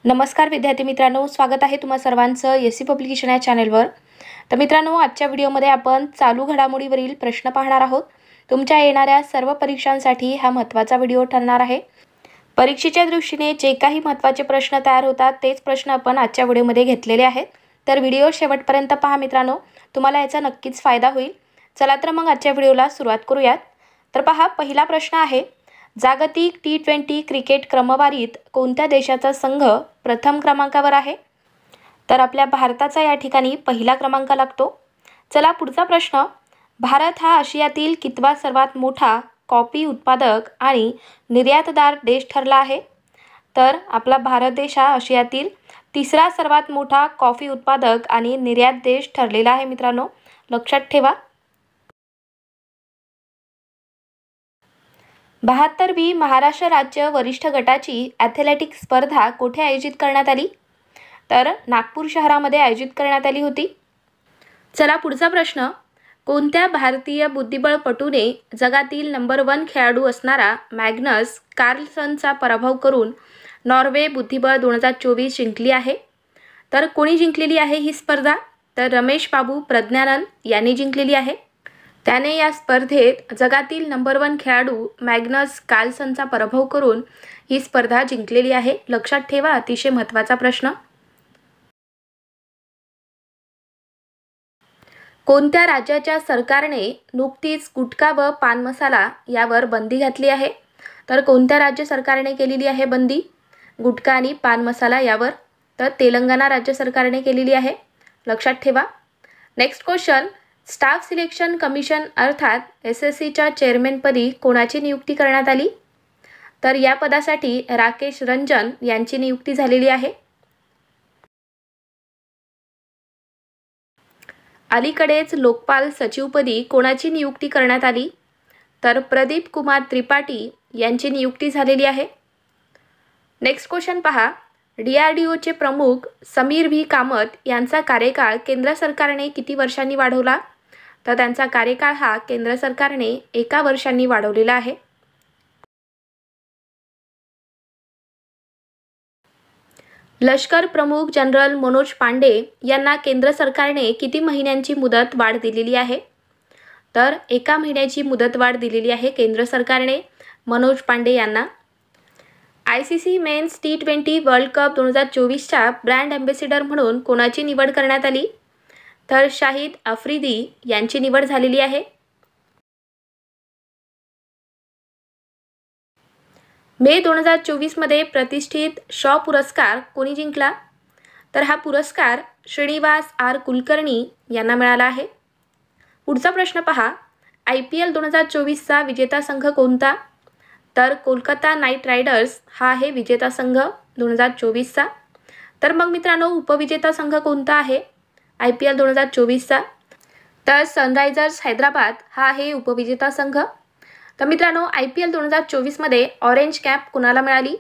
नमस्कार विद्यार्थी मित्रांनो, स्वागत आहे तुम्हा सर्वांचं एससी पब्लिकेशन या चॅनलवर। तर मित्रांनो, आजच्या व्हिडिओमध्ये आपण चालू घडामोडीवरील प्रश्न पाहणार आहोत। तुमच्या येणाऱ्या सर्व परीक्षांसाठी हा महत्त्वाचा व्हिडिओ ठरणार आहे। परीक्षेच्या दृष्टीने जे काही महत्त्वाचे प्रश्न तयार होतात तेच प्रश्न आपण आजच्या व्हिडिओमध्ये घेतलेले आहेत। तर व्हिडिओ शेवटपर्यंत पहा मित्रांनो, तुम्हाला याचा नक्कीच फायदा होईल। चला तर मग आजच्या व्हिडिओला सुरुवात करूयात। तर पहा, पहिला प्रश्न आहे, जागतिक T20 क्रिकेट क्रमवारीत कोणत्या देशाचा संघ प्रथम क्रमांकावर आहे? तर आपल्या भारताचा या ठिकाणी पहिला क्रमांक लागतो। चला पुढचा प्रश्न, भारत हा आशियातील कितवा सर्वात मोठा कॉफी उत्पादक आणि निर्यातदार देश ठरला आहे? तर आपला भारत देश हा आशियातील तिसरा सर्वात मोठा कॉफी उत्पादक आणि निर्यात देश ठरलेला आहे मित्रांनो, लक्षात ठेवा। 72वी महाराष्ट्र राज्य वरिष्ठ गटाची ॲथलेटिक्स स्पर्धा कुठे आयोजित करण्यात आली? तर नागपूर शहरामध्ये आयोजित करण्यात आली होती। चला पुढचा प्रश्न, कोणत्या भारतीय बुद्धिबळपटूने जगातील नंबर 1 खेळाडू असणारा मॅग्नस कार्लसनचा पराभव करून नॉर्वे बुद्धिबळ 2024 जिंकली आहे? तर कोणी जिंकलेली आहे ही स्पर्धा? तर रमेश बाबू प्रज्ञानन यांनी जिंकलेली आहे। त्याने या स्पर्धेत जगातील नंबर 1 खेळाडू मॅग्नस कार्लसनचा पराभव करून ही स्पर्धा जिंकलेली आहे, लक्षात ठेवा। अतिशय महत्त्वाचा प्रश्न। कोणत्या राज्याच्या सरकारने नुकतीच गुटखा व पान मसाला यावर बंदी घातली आहे? तर कोणत्या राज्य सरकारने केलेली आहे बंदी गुटखा आणि पान मसाला यावर? तर तेलंगणा राज्य सरकारने केलेली आहे, लक्षात ठेवा। Next question, staff selection commission अर्थात SSCच्या चेअरमॅनपदी कोणाची नियुक्ती करण्यात आली? तर या पदासाठी राकेश रंजन यांची नियुक्ती झालेली आहे। अलीकडेच लोकपाल सचिवपदी कोणाची नियुक्ती करण्यात आली? तर प्रदीप कुमार त्रिपाठी यांची नियुक्ती झालेली आहे। नेक्स्ट क्वेश्चन पहा, DRDOचे प्रमुख समीर व्ही कामत यांचा कार्यकाळ केंद्र सरकारने किती वर्षांनी वाढवला? तर त्यांचा कार्यकाळ हा केंद्र सरकारने 1 वर्षांनी वाढवलेला आहे। लष्कर प्रमुख जनरल मनोज पांडे यांना केंद्र सरकारने किती महिन्यांची मुदत वाढ दिलेली आहे? तर 1 महिन्याची मुदतवाढ दिलेली आहे केंद्र सरकारने मनोज पांडे यांना। ICC men's T20 world cup 2024च्या ब्रँड ॲम्बॅसिडर म्हणून कोणाची निवड करण्यात आली? तर शाहिद आफ्रिदी यांची निवड झालेली आहे। मे 2024 मध्ये प्रतिष्ठित शॉ पुरस्कार कोणी जिंकला? तर हा पुरस्कार श्रीनिवास R कुलकर्णी यांना मिळाला आहे। पुढचा प्रश्न पहा, IPL 2024चा विजेता संघ कोणता? तर कोलकाता नाईट रायडर्स हा आहे विजेता संघ 2024चा। तर मग मित्रांनो, उपविजेता संघ कोणता आहे IPL 2024चा? तर सनरायझर्स हैदराबाद हा आहे उपविजेता संघ। तर मित्रांनो, IPL 2024 मध्ये ऑरेंज कॅप कुणाला मिळाली?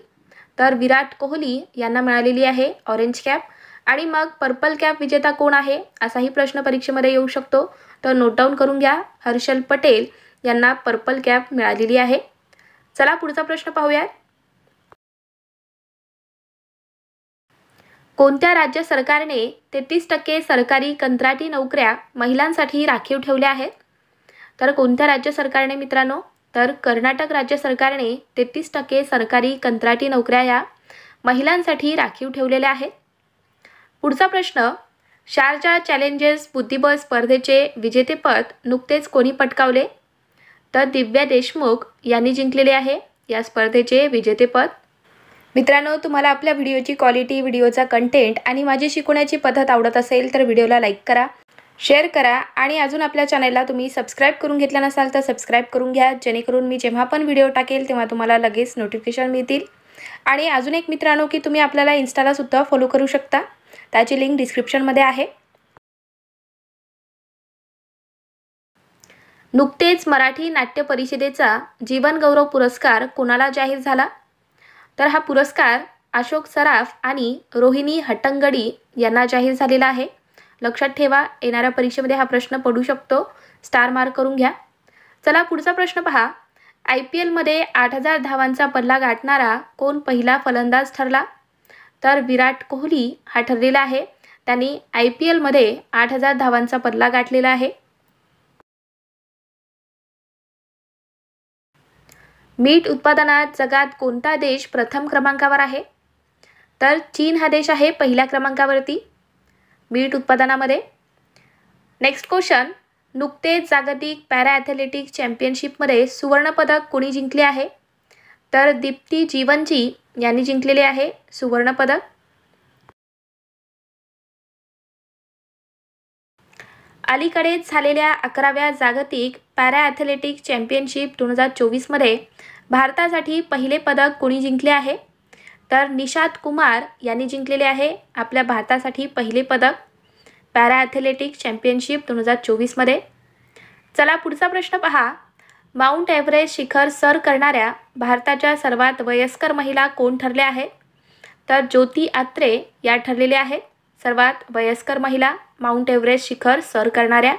तर विराट कोहली यांना मिळालेली आहे ऑरेंज कॅप। आणि मग पर्पल कॅप विजेता कोण आहे असाही प्रश्न परीक्षेमध्ये येऊ शकतो, तर नोट डाऊन करून घ्या, हर्षल पटेल यांना पर्पल कॅप मिळालेली आहे। चला पुढचा प्रश्न पाहूयात, कोणत्या राज्य सरकारने 33% सरकारी कंत्राटी नोकऱ्या महिलांसाठी राखीव ठेवल्या आहेत? तर कोणत्या राज्य सरकारने मित्रांनो? तर कर्नाटक राज्य सरकारने 33% सरकारी कंत्राटी नोकऱ्या या महिलांसाठी राखीव ठेवलेल्या आहेत। पुढचा प्रश्न, शारजा चॅलेंजेस बुद्धिबळ स्पर्धेचे विजेतेपद नुकतेच कोणी पटकावले? तर दिव्या देशमुख यांनी जिंकलेले आहे या स्पर्धेचे विजेतेपद। मित्रांनो, तुम्हाला आपल्या व्हिडिओची क्वालिटी, व्हिडिओचा कंटेंट आणि माझी शिकवण्याची पद्धत आवडत असेल तर व्हिडिओला लाईक करा, शेअर करा आणि अजून आपल्या चॅनलला तुम्ही सबस्क्राईब करून घेतला नसाल तर सबस्क्राईब करून घ्या, जेणेकरून मी जेव्हा पण व्हिडिओ टाकेल तेव्हा तुम्हाला लगेच नोटिफिकेशन मिळतील। आणि अजून एक मित्रांनो, की तुम्ही आपल्याला इन्स्टाला सुद्धा फॉलो करू शकता, त्याची लिंक डिस्क्रिप्शनमध्ये आहे। नुकतेच मराठी नाट्य परिषदेचा जीवन गौरव पुरस्कार कोणाला जाहीर झाला? तर हा पुरस्कार अशोक सराफ आणि रोहिणी हट्टंगडी यांना जाहीर झालेला आहे, लक्षात ठेवा। येणाऱ्या परीक्षेमध्ये हा प्रश्न पडू शकतो, स्टार मार्क करून घ्या। चला पुढचा प्रश्न पहा, IPL मध्ये 8000 धावांचा पल्ला गाठणारा कोण पहिला फलंदाज ठरला? तर विराट कोहली हा ठरलेला आहे. त्यांनी IPL मध्ये 8,000 धावांचा पल्ला गाठलेला आहे. मीठ उत्पादनात जगात कोणता देश प्रथम क्रमांकावर आहे? तर चीन हा देश आहे पहिल्या क्रमांकावरती मीठ उत्पादनामध्ये. नेक्स्ट क्वेश्चन, नुकतेच जागतिक पॅरा ॲथलेटिक्स चॅम्पियनशिपमध्ये सुवर्णपदक कोणी जिंकले आहे? तर दीप्ती जीवनजी यांनी जिंकलेले आहे सुवर्णपदक. अलीकडेच झालेल्या 11व्या जागतिक पॅरा ॲथलेटिक्स चॅम्पियनशिप 2024 मध्ये भारतासाठी पहिले पदक कोणी जिंकले आहे? तर निशात कुमार यांनी जिंकलेले आहे आपल्या भारतासाठी पहिले पदक पॅरा ॲथलेटिक्स चॅम्पियनशिप 2024 मध्ये. चला पुढचा प्रश्न पहा. माउंट एव्हरेस्ट शिखर सर करणाऱ्या भारताच्या सर्वात वयस्कर महिला कोण ठरल्या आहेत? तर ज्योती आत्रे या ठरलेल्या आहेत सर्वात वयस्कर महिला माउंट एव्हरेस्ट शिखर सर करणाऱ्या.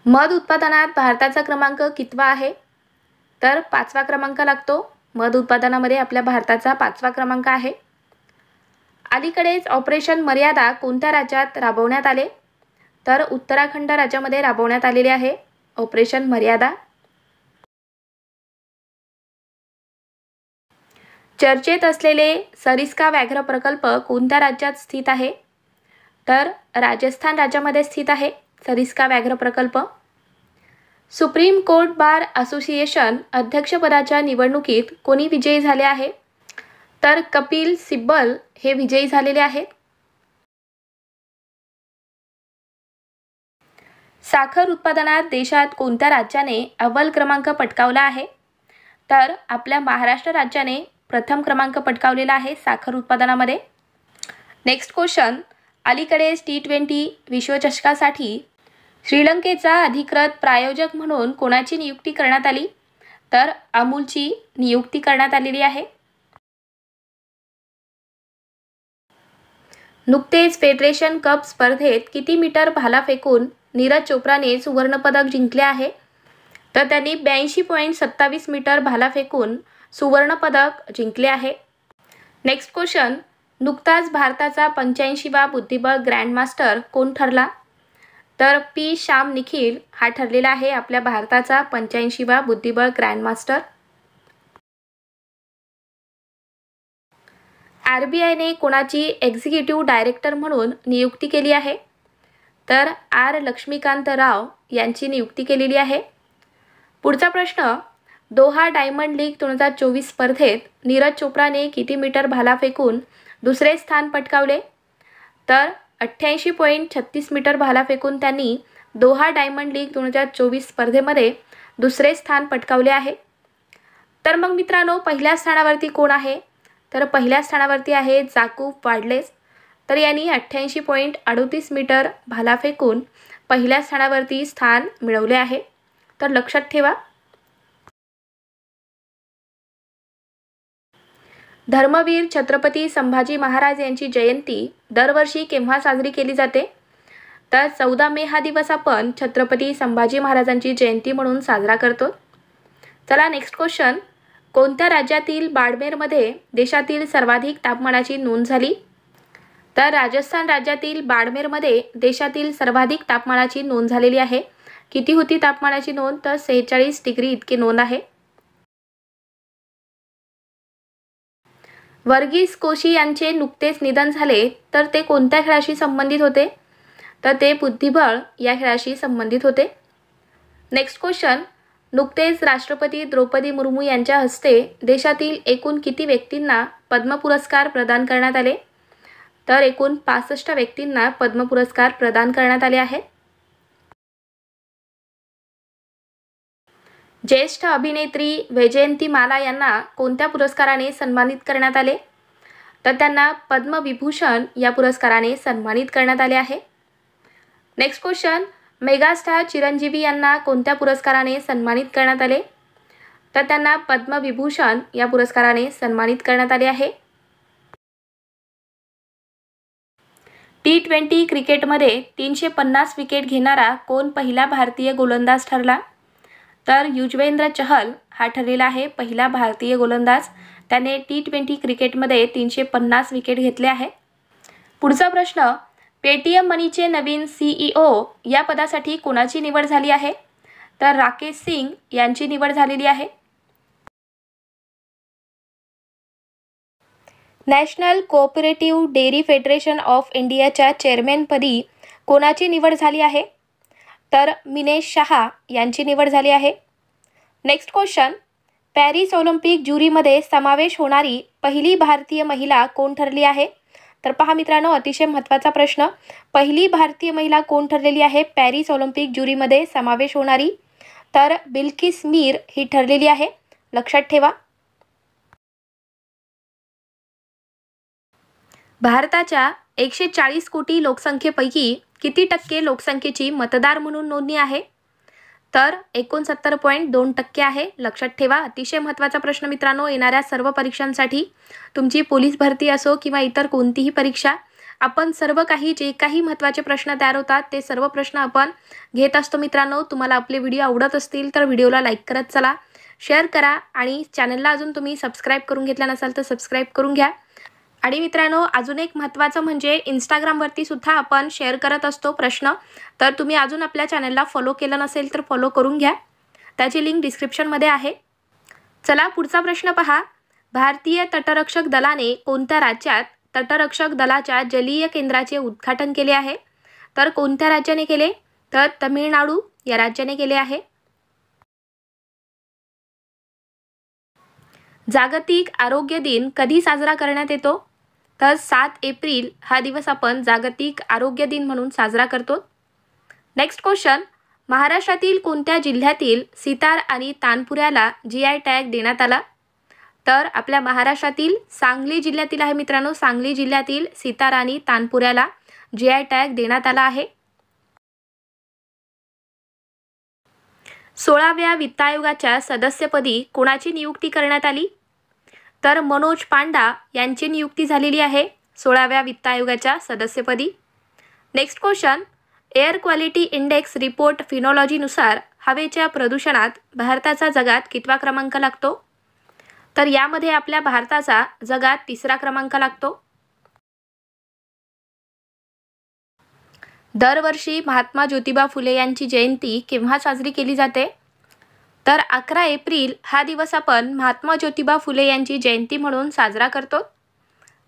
मध उत्पादनात भारताचा क्रमांक कितवा आहे? तर 5वा क्रमांक लागतो. मध उत्पादनामध्ये आपल्या भारताचा 5वा क्रमांक आहे. अलीकडेच ऑपरेशन मर्यादा कोणत्या राज्यात राबवण्यात आले? तर उत्तराखंड राज्यामध्ये राबवण्यात आलेले आहे ऑपरेशन मर्यादा. चर्चेत असलेले सरिस्का व्याघ्र प्रकल्प कोणत्या राज्यात स्थित आहे? तर राजस्थान राज्यामध्ये स्थित आहे सरिस्का व्याघ्र प्रकल्प. सुप्रीम कोर्ट बार असोसिएशन अध्यक्षपदाच्या निवडणुकीत कोणी विजयी झाले आहे? तर कपिल सिब्बल हे विजयी झालेले आहेत. साखर उत्पादनात देशात कोणत्या राज्याने अव्वल क्रमांक पटकावला आहे? तर आपल्या महाराष्ट्र राज्याने प्रथम क्रमांक पटकावलेला आहे साखर उत्पादनामध्ये. नेक्स्ट क्वेश्चन, अलीकडेच T20 विश्वचषकासाठी श्रीलंकेचा अधिकृत प्रायोजक म्हणून कोणाची नियुक्ती करण्यात आली? तर अमूलची नियुक्ती करण्यात आलेली आहे. नुकतेच फेडरेशन कप स्पर्धेत किती मीटर भाला फेकून नीरज चोप्राने सुवर्णपदक जिंकले आहे? तर त्यांनी 82.27 मीटर भाला फेकून सुवर्णपदक जिंकले आहे. नेक्स्ट क्वेश्चन, नुकताच भारताचा 85वा बुद्धिबळ ग्रँडमास्टर कोण ठरला? तर P श्याम निखिल हा ठरलेला आहे आपल्या भारताचा 85वा बुद्धिबळ ग्रँडमास्टर. RBIने कोणाची एक्झिक्युटिव्ह डायरेक्टर म्हणून नियुक्ती केली आहे? तर R लक्ष्मीकांत राव यांची नियुक्ती केलेली आहे. पुढचा प्रश्न, दोहा डायमंड लीग 2024 स्पर्धेत नीरज चोप्राने किती मीटर भाला फेकून दुसरे स्थान पटकावले? तर 88.36 मीटर भाला फेकून त्यांनी दोहा डायमंड लीग 2024 स्पर्धेमध्ये दुसरे स्थान पटकावले आहे. तर मग मित्रांनो, पहिल्या स्थानावरती कोण आहे? तर पहिल्या स्थानावरती आहे जाकूब वाडलेस. तर यांनी 88.38 मीटर भाला फेकून पहिल्या स्थानावरती स्थान मिळवले आहे. तर लक्षात ठेवा. धर्मवीर छत्रपती संभाजी महाराज यांची जयंती दरवर्षी केव्हा साजरी केली जाते? तर 14 मे हा दिवस आपण छत्रपती संभाजी महाराजांची जयंती म्हणून साजरा करतो. चला नेक्स्ट क्वेश्चन, कोणत्या राज्यातील बाडमेरमध्ये देशातील सर्वाधिक तापमानाची नोंद झाली? तर राजस्थान राज्यातील बाडमेरमध्ये देशातील सर्वाधिक तापमानाची नोंद झालेली आहे. किती होती तापमानाची नोंद? तर 46 डिग्री इतकी नोंद आहे. वर्गीस कोशी यांचे नुकतेच निधन झाले, तर ते कोणत्या खेळाशी संबंधित होते? तर ते बुद्धिबळ या खेळाशी संबंधित होते. नेक्स्ट क्वेश्चन, नुकतेच राष्ट्रपती द्रौपदी मुर्मू यांच्या हस्ते देशातील एकूण किती व्यक्तींना पद्म पुरस्कार प्रदान करण्यात आले? तर एकूण 65 व्यक्तींना पद्म पुरस्कार प्रदान करण्यात आले आहेत. ज्येष्ठ अभिनेत्री वैजयंती माला यांना कोणत्या पुरस्काराने सन्मानित करण्यात आले? तर त्यांना पद्मविभूषण या पुरस्काराने सन्मानित करण्यात आले आहे. नेक्स्ट क्वेश्चन, मेगास्टार चिरंजीवी यांना कोणत्या पुरस्काराने सन्मानित करण्यात आले? तर त्यांना पद्मविभूषण या पुरस्काराने सन्मानित करण्यात आले आहे. T20 क्रिकेटमध्ये 350 विकेट घेणारा कोण पहिला भारतीय गोलंदाज ठरला? तर युजवेंद्र चहल हा ठरलेला आहे पहिला भारतीय गोलंदाज. त्याने T20 क्रिकेटमध्ये 350 विकेट घेतले आहे. पुढचा प्रश्न, पेटीएम मनीचे नवीन CEO या पदासाठी कोणाची निवड झाली आहे? तर राकेश सिंग यांची निवड झालेली आहे. National cooperative dairy federation of इंडियाच्या चेअरमॅनपदी कोणाची निवड झाली आहे? तर मिनेश शहा यांची निवड झाली आहे. नेक्स्ट क्वेश्चन, पॅरिस ऑलिम्पिक ज्युरीमध्ये समावेश होणारी पहिली भारतीय महिला कोण ठरली आहे? तर पहा मित्रांनो, अतिशय महत्त्वाचा प्रश्न, पहिली भारतीय महिला कोण ठरलेली आहे पॅरिस ऑलिम्पिक ज्युरीमध्ये समावेश होणारी? तर बिल्किस मीर ही ठरलेली आहे, लक्षात ठेवा. भारताच्या 140 कोटी लोकसंख्येपैकी किती टक्के लोकसंख्येची मतदार म्हणून नोंदणी आहे? तर 69.2% आहे, लक्षात ठेवा. अतिशय महत्त्वाचा प्रश्न मित्रांनो, येणाऱ्या सर्व परीक्षांसाठी, तुमची पोलीस भरती असो किंवा इतर कोणतीही परीक्षा, आपण सर्व काही जे काही महत्त्वाचे प्रश्न तयार होतात ते सर्व प्रश्न आपण घेत असतो मित्रांनो. तुम्हाला आपले व्हिडिओ आवडत असतील तर व्हिडिओला लाईक करत चला, शेअर करा आणि चॅनलला अजून तुम्ही सबस्क्राईब करून घेतला नसाल तर सबस्क्राईब करून घ्या. आणि मित्रांनो, अजून एक महत्त्वाचं म्हणजे इंस्टाग्रामवरती सुद्धा आपण शेअर करत असतो प्रश्न, तर तुम्ही अजून आपल्या चॅनलला फॉलो केलं नसेल तर फॉलो करून घ्या, त्याची लिंक डिस्क्रिप्शनमध्ये आहे. चला पुढचा प्रश्न पहा, भारतीय तटरक्षक दलाने कोणत्या राज्यात तटरक्षक दलाच्या जलीय केंद्राचे उद्घाटन केले आहे? तर कोणत्या राज्याने केले? तर तमिळनाडू या राज्याने केले आहे. जागतिक आरोग्य दिन कधी साजरा करण्यात येतो? तर 7 एप्रिल हा दिवस आपण जागतिक आरोग्य दिन म्हणून साजरा करतो. नेक्स्ट क्वेश्चन, महाराष्ट्रातील कोणत्या जिल्ह्यातील सितार आणि तानपुऱ्याला GI टॅग देण्यात आला? तर आपल्या महाराष्ट्रातील सांगली जिल्ह्यातील आहे मित्रांनो, सांगली जिल्ह्यातील सितार आणि तानपुऱ्याला GI टॅग देण्यात आला आहे. 16व्या वित्त आयोगाच्या सदस्यपदी कोणाची नियुक्ती करण्यात आली? तर मनोज पांडा यांची नियुक्ती झालेली आहे 16व्या वित्त आयोगाच्या सदस्यपदी. Next question, air quality index report फिनॉलॉजीनुसार हवेच्या प्रदूषणात भारताचा जगात कितवा क्रमांक लागतो? तर यामध्ये आपल्या भारताचा जगात 3रा क्रमांक लागतो. दरवर्षी महात्मा ज्योतिबा फुले यांची जयंती केव्हा साजरी केली जाते? तर 11 एप्रिल हा दिवस आपण महात्मा ज्योतिबा फुले यांची जयंती म्हणून साजरा करतो.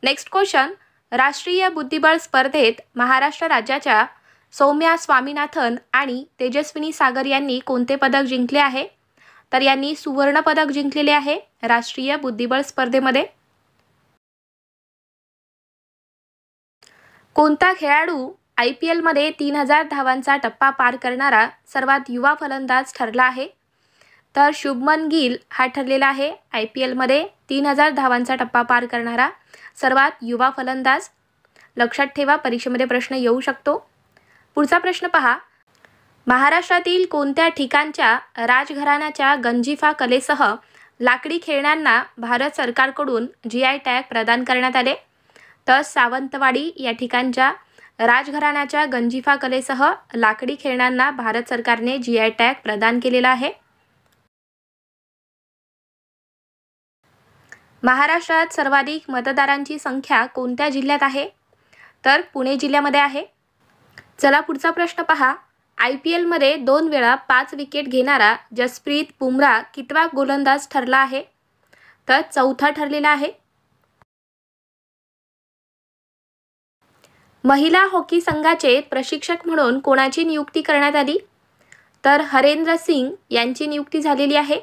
नेक्स्ट क्वेश्चन, राष्ट्रीय बुद्धिबळ स्पर्धेत महाराष्ट्र राज्याच्या सौम्या स्वामीनाथन आणि तेजस्विनी सागर यांनी कोणते पदक जिंकले आहे? तर यांनी सुवर्ण पदक जिंकलेले आहे राष्ट्रीय बुद्धिबळ स्पर्धेमध्ये. कोणता खेळाडू IPL मध्ये 3000 धावांचा टप्पा पार करणारा सर्वात युवा फलंदाज ठरला आहे? तर शुभमन गिल हा ठरलेला आहे IPL मध्ये 3000 धावांचा टप्पा पार करणारा सर्वात युवा फलंदाज. लक्षात ठेवा, परीक्षेमध्ये प्रश्न येऊ शकतो. पुढचा प्रश्न पहा, महाराष्ट्रातील कोणत्या ठिकाणच्या राजघराण्याच्या गंजिफा कलेसह लाकडी खेळण्यांना भारत सरकारकडून GI टॅग प्रदान करण्यात आले? तर सावंतवाडी या ठिकाणच्या राजघराण्याच्या गंजिफा कलेसह लाकडी खेळण्यांना भारत सरकारने GI टॅग प्रदान केलेला आहे. महाराष्ट्रात सर्वाधिक मतदारांची संख्या कोणत्या जिल्ह्यात आहे? तर पुणे जिल्ह्यामध्ये आहे. चला पुढचा प्रश्न पहा, IPL मध्ये 2 वेळा 5 विकेट घेणारा जसप्रीत बुमराह कितवा गोलंदाज ठरला आहे? तर 4था ठरलेला आहे. महिला हॉकी संघाचे प्रशिक्षक म्हणून कोणाची नियुक्ती करण्यात आली? तर हरेंद्र सिंग यांची नियुक्ती झालेली आहे.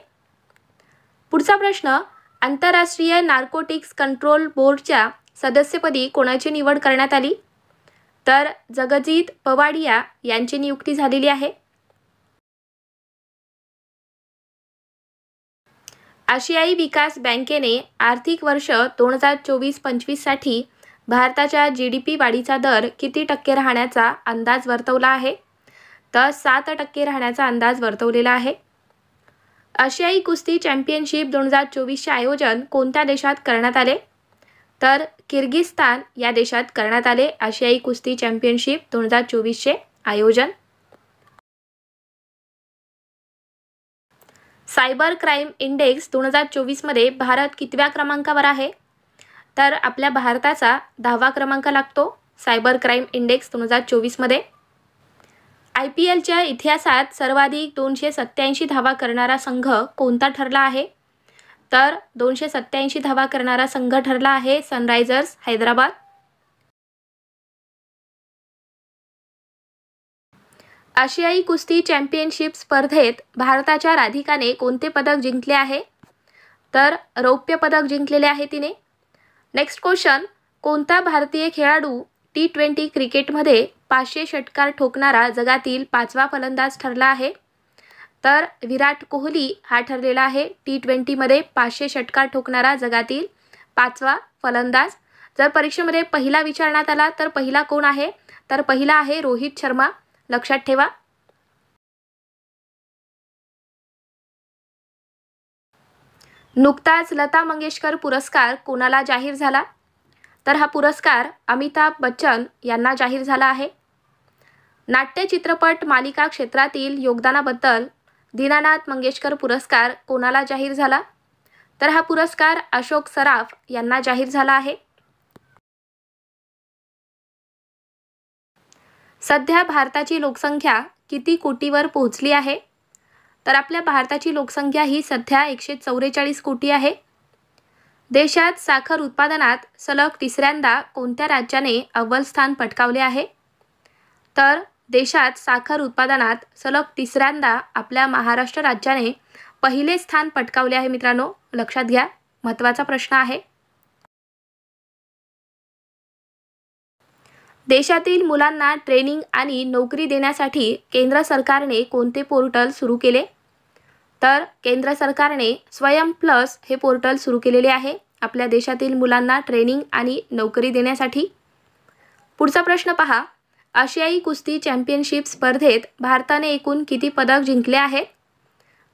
पुढचा प्रश्न, आंतरराष्ट्रीय नार्कोटिक्स कंट्रोल बोर्डच्या सदस्यपदी कोणाची निवड करण्यात आली? तर जगजीत पवाडिया यांची नियुक्ती झालेली आहे. आशियाई विकास बँकेने आर्थिक वर्ष 2024-25 साठी भारताच्या GDP वाढीचा दर किती टक्के राहण्याचा अंदाज वर्तवला आहे? तर 7% राहण्याचा अंदाज वर्तवलेला आहे. आशियाई कुस्ती चॅम्पियनशिप 2024चे आयोजन कोणत्या देशात करण्यात आले? तर किर्गिस्तान या देशात करण्यात आले आशियाई कुस्ती चॅम्पियनशिप 2024चे आयोजन. सायबर क्राईम इंडेक्स 2024मध्ये भारत कितव्या क्रमांकावर आहे? तर आपल्या भारताचा 10वा क्रमांक लागतो सायबर क्राईम इंडेक्स 2024मध्ये. IPLच्या इतिहासात सर्वाधिक 287 धावा करणारा संघ कोणता ठरला आहे? तर 287 धावा करणारा संघ ठरला आहे सनरायझर्स हैदराबाद. आशियाई कुस्ती चॅम्पियनशिप स्पर्धेत भारताच्या राधिकाने कोणते पदक जिंकले आहे? तर रौप्य पदक जिंकलेले आहे तिने. नेक्स्ट क्वेश्चन, कोणता भारतीय खेळाडू T20 क्रिकेटमध्ये 500 षटकार ठोकणारा जगातील 5वा फलंदाज ठरला आहे? तर विराट कोहली हा ठरलेला आहे T20मध्ये 500 षटकार ठोकणारा जगातील 5वा फलंदाज. जर परीक्षेमध्ये पहिला विचारण्यात आला तर पहिला कोण आहे? तर पहिला आहे रोहित शर्मा, लक्षात ठेवा. नुकताच लता मंगेशकर पुरस्कार कोणाला जाहीर झाला? तर हा पुरस्कार अमिताभ बच्चन यांना जाहीर झाला आहे. नाट्य चित्रपट मालिका क्षेत्रातील योगदानाबद्दल दीनानाथ मंगेशकर पुरस्कार कोणाला जाहीर झाला? तर हा पुरस्कार अशोक सराफ यांना जाहीर झाला आहे. सध्या भारताची लोकसंख्या किती कोटीवर पोहोचली आहे? तर आपल्या भारताची लोकसंख्या ही सध्या 144 कोटी आहे. देशात साखर उत्पादनात सलग तिसऱ्यांदा कोणत्या राज्याने अव्वल स्थान पटकावले आहे? तर देशात साखर उत्पादनात सलग तिसऱ्यांदा आपल्या महाराष्ट्र राज्याने पहिले स्थान पटकावले आहे. मित्रांनो, लक्षात घ्या, महत्त्वाचा प्रश्न आहे. देशातील मुलांना ट्रेनिंग आणि नोकरी देण्यासाठी केंद्र सरकारने कोणते पोर्टल सुरू केले? तर केंद्र सरकारने स्वयं प्लस हे पोर्टल सुरू केलेले आहे आपल्या देशातील मुलांना ट्रेनिंग आणि नोकरी देण्यासाठी. पुढचा प्रश्न पहा, आशियाई कुस्ती चॅम्पियनशिप स्पर्धेत भारताने एकूण किती पदक जिंकले आहेत?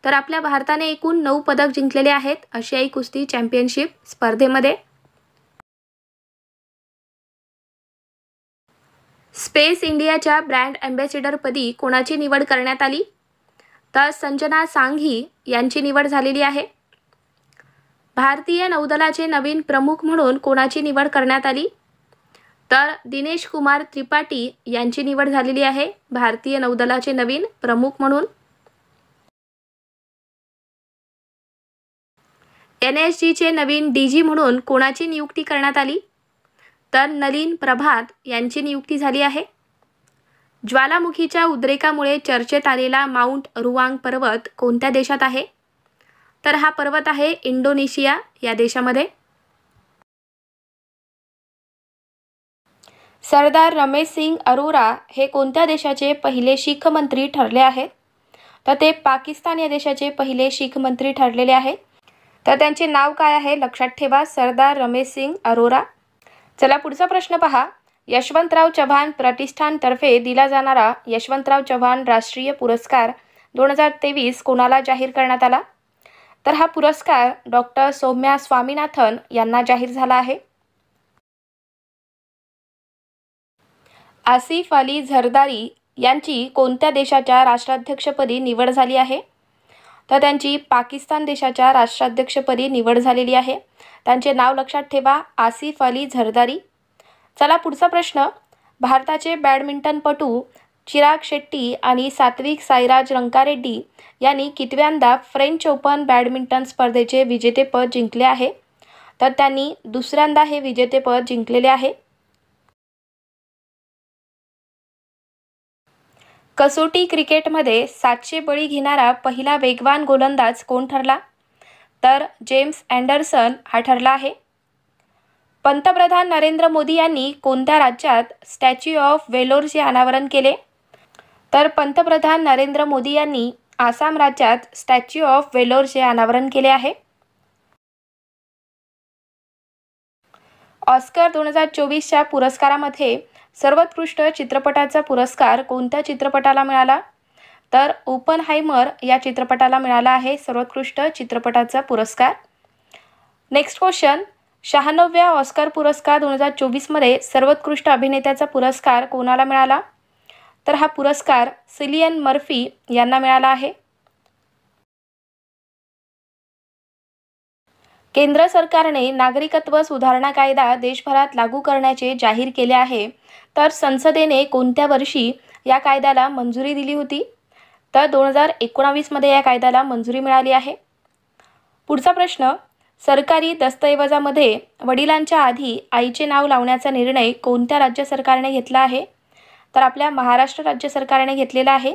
तर आपल्या भारताने एकूण 9 पदक जिंकलेले आहेत आशियाई कुस्ती चॅम्पियनशिप स्पर्धेमध्ये. स्पेस इंडियाच्या ब्रँड अँबॅसेडरपदी कोणाची निवड करण्यात आली? तर संजना सांघी यांची निवड झालेली आहे. भारतीय नौदलाचे नवीन प्रमुख म्हणून कोणाची निवड करण्यात आली? तर दिनेश कुमार त्रिपाठी यांची निवड झालेली आहे भारतीय नौदलाचे नवीन प्रमुख म्हणून. NSGचे नवीन DG म्हणून कोणाची नियुक्ती करण्यात आली? तर नलिन प्रभात यांची नियुक्ती झाली आहे. ज्वालामुखीच्या उद्रेकामुळे चर्चेत आलेला माउंट रुवांग पर्वत कोणत्या देशात आहे? तर हा पर्वत आहे इंडोनेशिया या देशामध्ये. सरदार रमेश सिंग अरोरा हे कोणत्या देशाचे पहिले शीख मंत्री ठरले आहेत? तर ते पाकिस्तान या देशाचे पहिले शीख मंत्री ठरलेले आहेत. तर त्यांचे नाव काय आहे? लक्षात ठेवा, सरदार रमेश सिंग अरोरा. चला पुढचा प्रश्न पहा, यशवंतराव चव्हाण प्रतिष्ठानतर्फे दिला जाणारा यशवंतराव चव्हाण राष्ट्रीय पुरस्कार 2023 कोणाला जाहीर करण्यात आला? तर हा पुरस्कार डॉक्टर सौम्या स्वामीनाथन यांना जाहीर झाला आहे. आसिफ अली झरदारी यांची कोणत्या देशाच्या राष्ट्राध्यक्षपदी निवड झाली आहे? तर त्यांची पाकिस्तान देशाच्या राष्ट्राध्यक्षपदी निवड झालेली आहे. त्यांचे नाव लक्षात ठेवा, आसिफ अली झरदारी. चला पुढचा प्रश्न, भारताचे बॅडमिंटनपटू चिराग शेट्टी आणि सात्विक साईराज रंकारेड्डी यांनी कितव्यांदा फ्रेंच ओपन बॅडमिंटन स्पर्धेचे विजेतेपद जिंकले आहे? तर त्यांनी दुसऱ्यांदा हे विजेतेपद जिंकलेले आहे. कसोटी क्रिकेटमध्ये 700 बळी घेणारा पहिला वेगवान गोलंदाज कोण ठरला? तर जेम्स अँडरसन हा ठरला आहे. पंतप्रधान नरेंद्र मोदी यांनी कोणत्या राज्यात स्टॅच्यू ऑफ वेलोरचे अनावरण केले? तर पंतप्रधान नरेंद्र मोदी यांनी आसाम राज्यात स्टॅच्यू ऑफ वेलोरचे अनावरण केले आहे. ऑस्कर 2024च्या पुरस्कारामध्ये सर्वोत्कृष्ट चित्रपटाचा पुरस्कार कोणत्या चित्रपटाला मिळाला? तर ओपनहायमर या चित्रपटाला मिळाला आहे सर्वोत्कृष्ट चित्रपटाचा पुरस्कार. नेक्स्ट क्वेश्चन, 96व्या ऑस्कर पुरस्कार 2024मध्ये सर्वोत्कृष्ट अभिनेत्याचा पुरस्कार कोणाला मिळाला? तर हा पुरस्कार सिलियन मर्फी यांना मिळाला आहे. केंद्र सरकारने नागरिकत्व सुधारणा कायदा देशभरात लागू करण्याचे जाहीर केले आहे, तर संसदेने कोणत्या वर्षी या कायद्याला मंजुरी दिली होती? तर 2019 मध्ये या कायद्याला मंजुरी मिळाली आहे. पुढचा प्रश्न, सरकारी दस्तऐवजामध्ये वडिलांच्या आधी आईचे नाव लावण्याचा निर्णय कोणत्या राज्य सरकारने घेतला आहे? तर आपल्या महाराष्ट्र राज्य सरकारने घेतलेला आहे.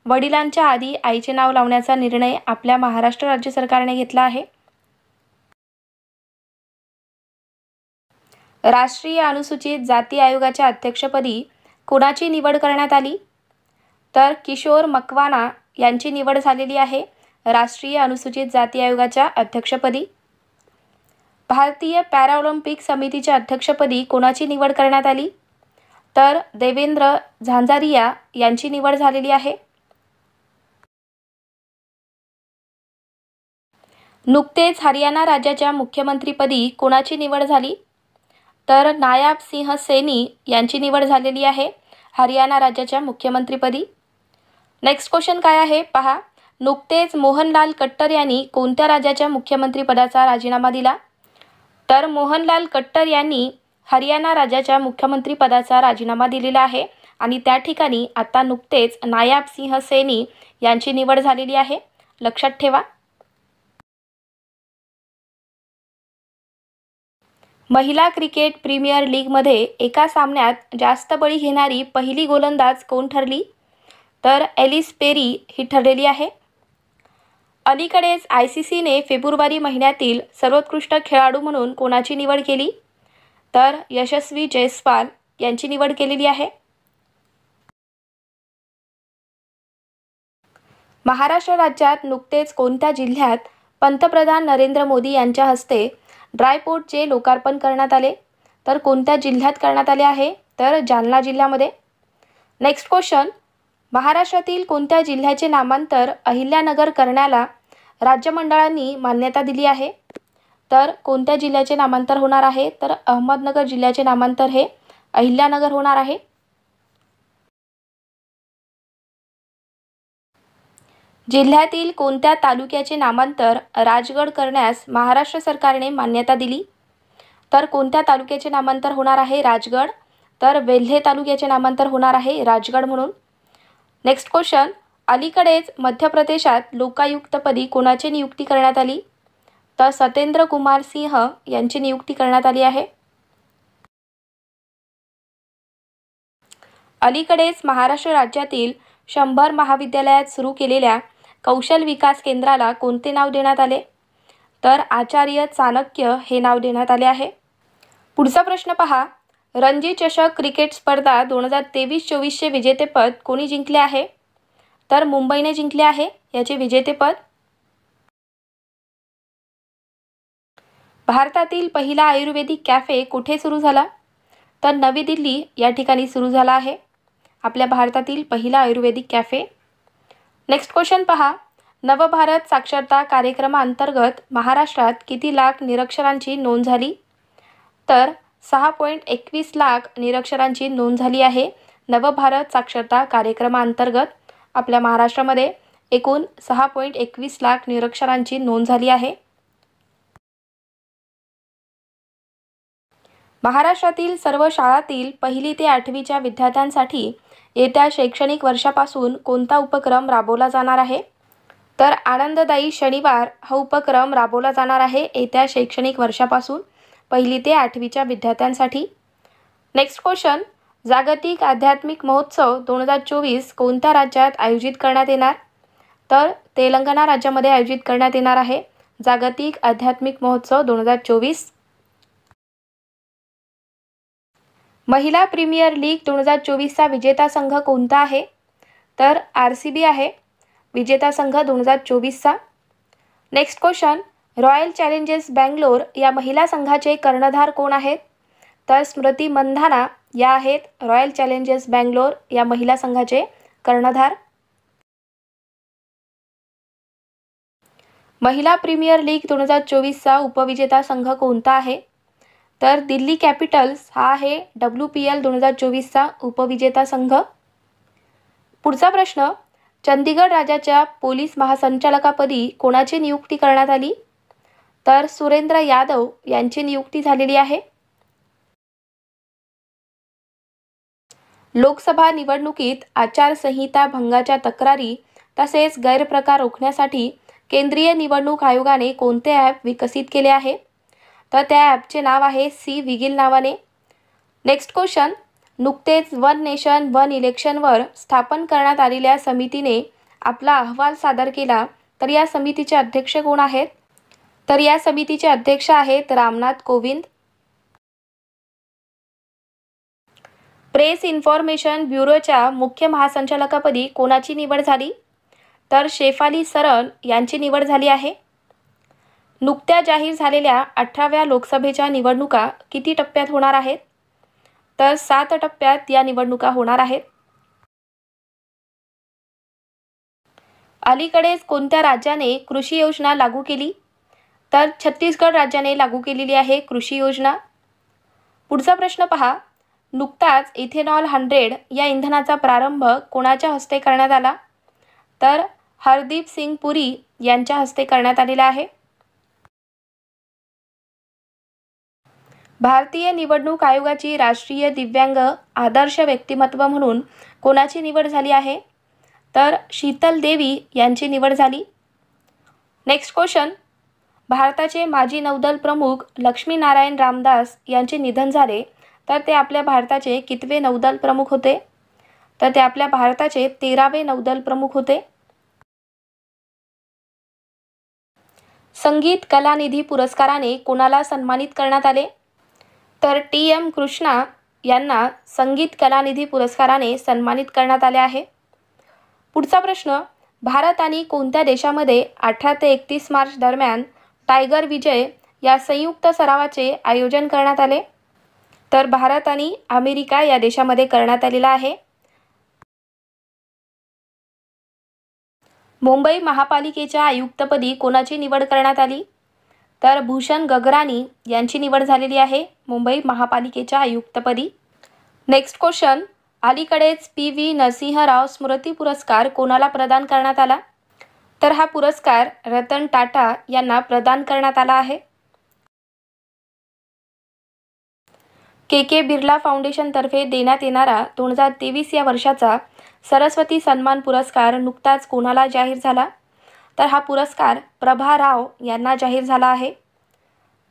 वडिलांच्या आधी आईचे नाव लावण्याचा निर्णय आपल्या महाराष्ट्र राज्य सरकारने घेतला आहे. राष्ट्रीय अनुसूचित जाती आयोगाच्या अध्यक्षपदी कोणाची निवड करण्यात आली? तर किशोर मकवाना यांची निवड झालेली आहे राष्ट्रीय अनुसूचित जाती आयोगाच्या अध्यक्षपदी. भारतीय पॅराऑलिम्पिक समितीच्या अध्यक्षपदी कोणाची निवड करण्यात आली? तर देवेंद्र झांझारिया यांची निवड झालेली आहे. नुकतेच हरियाणा राज्याच्या मुख्यमंत्रीपदी कोणाची निवड झाली? तर नायाब सिंह सैनी यांची निवड झालेली आहे हरियाणा राज्याच्या मुख्यमंत्रीपदी. नेक्स्ट क्वेश्चन काय आहे पहा. नुकतेच मोहनलाल कट्टर यांनी कोणत्या राज्याच्या मुख्यमंत्रीपदाचा राजीनामा दिला? तर मोहनलाल कट्टर यांनी हरियाणा राज्याच्या मुख्यमंत्रीपदाचा राजीनामा दिलेला आहे आणि त्या ठिकाणी आता नुकतेच नायाब सिंह सैनी यांची निवड झालेली आहे, लक्षात ठेवा. महिला क्रिकेट प्रीमियर लीगमध्ये एका सामन्यात जास्त बळी घेणारी पहिली गोलंदाज कोण ठरली? तर एलिस पेरी ही ठरलेली आहे. अलीकडेच ICCने फेब्रुवारी महिन्यातील सर्वोत्कृष्ट खेळाडू म्हणून कोणाची निवड केली? तर यशस्वी जयस्वाल यांची निवड केलेली आहे. महाराष्ट्र राज्यात नुकतेच कोणत्या जिल्ह्यात पंतप्रधान नरेंद्र मोदी यांच्या हस्ते ड्रायपोर्टचे लोकार्पण करण्यात आले? तर कोणत्या जिल्ह्यात करण्यात आले आहे? तर जालना जिल्ह्यामध्ये. नेक्स्ट क्वेश्चन, महाराष्ट्रातील कोणत्या जिल्ह्याचे नामांतर अहिल्यानगर करण्याला राज्य मंडळांनी मान्यता दिली आहे? तर कोणत्या जिल्ह्याचे नामांतर होणार आहे? तर अहमदनगर जिल्ह्याचे नामांतर हे अहिल्यानगर होणार आहे. जिल्ह्यातील कोणत्या तालुक्याचे नामांतर राजगड करण्यास महाराष्ट्र सरकारने मान्यता दिली? तर कोणत्या तालुक्याचे नामांतर होणार आहे राजगड? तर वेल्हे तालुक्याचे नामांतर होणार आहे राजगड म्हणून. नेक्स्ट क्वेश्चन, अलीकडेच मध्य प्रदेशात लोकायुक्तपदी कोणाची नियुक्ती करण्यात आली? तर सत्येंद्र कुमार सिंह यांची नियुक्ती करण्यात आली आहे. अलीकडेच महाराष्ट्र राज्यातील 100 महाविद्यालयात सुरू केलेल्या कौशल विकास केंद्राला कोणते नाव देण्यात आले? तर आचार्य चाणक्य हे नाव देण्यात आले आहे. पुढचा प्रश्न पहा. रणजी चषक क्रिकेट स्पर्धा 2023-24चे विजेतेपद कोणी जिंकले आहे? तर मुंबईने जिंकले आहे याचे विजेतेपद. भारतातील पहिला आयुर्वेदिक कॅफे कुठे सुरू झाला? तर नवी दिल्ली या ठिकाणी सुरू झाला आहे आपल्या भारतातील पहिला आयुर्वेदिक कॅफे. नेक्स्ट क्वेश्चन पहा. नवभारत साक्षरता कार्यक्रमाअंतर्गत महाराष्ट्रात किती लाख निरक्षरांची नोंद झाली? तर 6.21 लाख निरक्षरांची नोंद झाली आहे नवभारत साक्षरता कार्यक्रमाअंतर्गत आपल्या महाराष्ट्रामध्ये एकूण 6.21 लाख निरक्षरांची नोंद झाली आहे. महाराष्ट्रातील सर्व शाळांतील 1ली ते 8वीच्या विद्यार्थ्यांसाठी येत्या शैक्षणिक वर्षापासून कोणता उपक्रम राबवला जाणार आहे? तर आनंददायी शनिवार हा उपक्रम राबवला जाणार आहे येत्या शैक्षणिक वर्षापासून 1ली ते 8वीच्या विद्यार्थ्यांसाठी. नेक्स्ट क्वेश्चन, जागतिक आध्यात्मिक महोत्सव 2024 कोणत्या राज्यात आयोजित करण्यात येणार? तर तेलंगणा राज्यामध्ये आयोजित करण्यात येणार आहे जागतिक आध्यात्मिक महोत्सव 2024. महिला प्रीमियर लीग 2024चा विजेता संघ कोणता आहे? तर RCB आहे विजेता संघ 2024चा. Next question, Royal Challengers Bangalore या महिला संघाचे कर्णधार कोण आहेत? तर स्मृती मंधाना या आहेत रॉयल चॅलेंजर्स बँगलोर या महिला संघाचे कर्णधार. महिला प्रीमियर लीग 2024चा उपविजेता संघ कोणता आहे? तर दिल्ली कॅपिटल्स हा आहे WPL 2024चा उपविजेता संघ. पुढचा प्रश्न, चंदीगड राज्याच्या पोलीस महासंचालकापदी कोणाची नियुक्ती करण्यात आली? तर सुरेंद्र यादव यांची नियुक्ती झालेली आहे. लोकसभा निवडणुकीत आचारसंहिता भंगाच्या तक्रारी तसेच गैरप्रकार रोखण्यासाठी केंद्रीय निवडणूक आयोगाने कोणते ॲप विकसित केले आहे? तर त्या ॲपचे नाव आहे सी विगिल नावाने. नेक्स्ट क्वेश्चन, नुकतेच वन नेशन वन इलेक्शनवर स्थापन करण्यात आलेल्या समितीने आपला अहवाल सादर केला, तर या समितीचे अध्यक्ष कोण आहेत? तर या समितीचे अध्यक्ष आहेत रामनाथ कोविंद. प्रेस इन्फॉर्मेशन ब्युरोच्या मुख्य महासंचालकापदी कोणाची निवड झाली? तर शेफाली सरन यांची निवड झाली आहे. नुकत्याच जाहीर झालेल्या 18व्या लोकसभेच्या निवडणुका किती टप्प्यात होणार आहेत? तर 7 टप्प्यात या निवडणुका होणार आहेत. अलीकडेच कोणत्या राज्याने कृषी योजना लागू केली? तर छत्तीसगड राज्याने लागू केलेली आहे कृषी योजना. पुढचा प्रश्न पहा, नुकताच इथेनॉल 100 या इंधनाचा प्रारंभ कोणाच्या हस्ते करण्यात आला? तर हरदीप सिंग पुरी यांच्या हस्ते करण्यात आलेला आहे. भारतीय निवडणूक आयोगाची राष्ट्रीय दिव्यांग आदर्श व्यक्तिमत्व म्हणून कोणाची निवड झाली आहे? तर शीतल देवी यांची निवड झाली. नेक्स्ट क्वेश्चन, भारताचे माजी नौदल प्रमुख लक्ष्मीनारायण रामदास यांचे निधन झाले, तर ते आपल्या भारताचे कितवे नौदल प्रमुख होते? तर ते आपल्या भारताचे 13वे नौदल प्रमुख होते. संगीत कलानिधी पुरस्काराने कोणाला सन्मानित करण्यात आले? तर TM कृष्णा यांना संगीत कलानिधी पुरस्काराने सन्मानित करण्यात आले आहे. पुढचा प्रश्न, भारत आणि कोणत्या देशामध्ये 18 ते 31 मार्च दरम्यान टायगर विजय या संयुक्त सरावाचे आयोजन करण्यात आले? तर भारत आणि अमेरिका या देशामध्ये करण्यात आलेला आहे. मुंबई महापालिकेच्या आयुक्तपदी कोणाची निवड करण्यात आली? तर भूषण गगरानी यांची निवड झालेली आहे मुंबई महापालिकेच्या आयुक्तपदी. नेक्स्ट क्वेश्चन, अलीकडेच PV नरसिंहराव स्मृती पुरस्कार कोणाला प्रदान करण्यात आला? तर हा पुरस्कार रतन टाटा यांना प्रदान करण्यात आला आहे. KK बिर्ला फाउंडेशनतर्फे देण्यात येणारा 2023 या वर्षाचा सरस्वती सन्मान पुरस्कार नुकताच कोणाला जाहीर झाला? तर हा पुरस्कार प्रभा राव यांना जाहीर झाला आहे.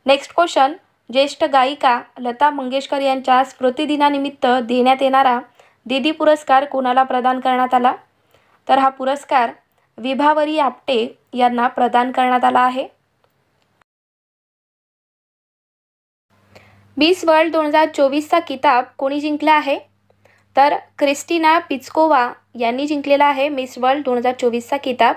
नेक्स्ट क्वेश्चन, ज्येष्ठ गायिका लता मंगेशकर यांच्या स्मृतिदिनानिमित्त देण्यात येणारा दीदी पुरस्कार कोणाला प्रदान करण्यात आला? तर हा पुरस्कार विभावरी आपटे यांना प्रदान करण्यात आला आहे. मिस वर्ल्ड 2024चा किताब कोणी जिंकला आहे? तर क्रिस्टिना पिस्कोवा यांनी जिंकलेला आहे मिस वर्ल्ड 2024चा किताब.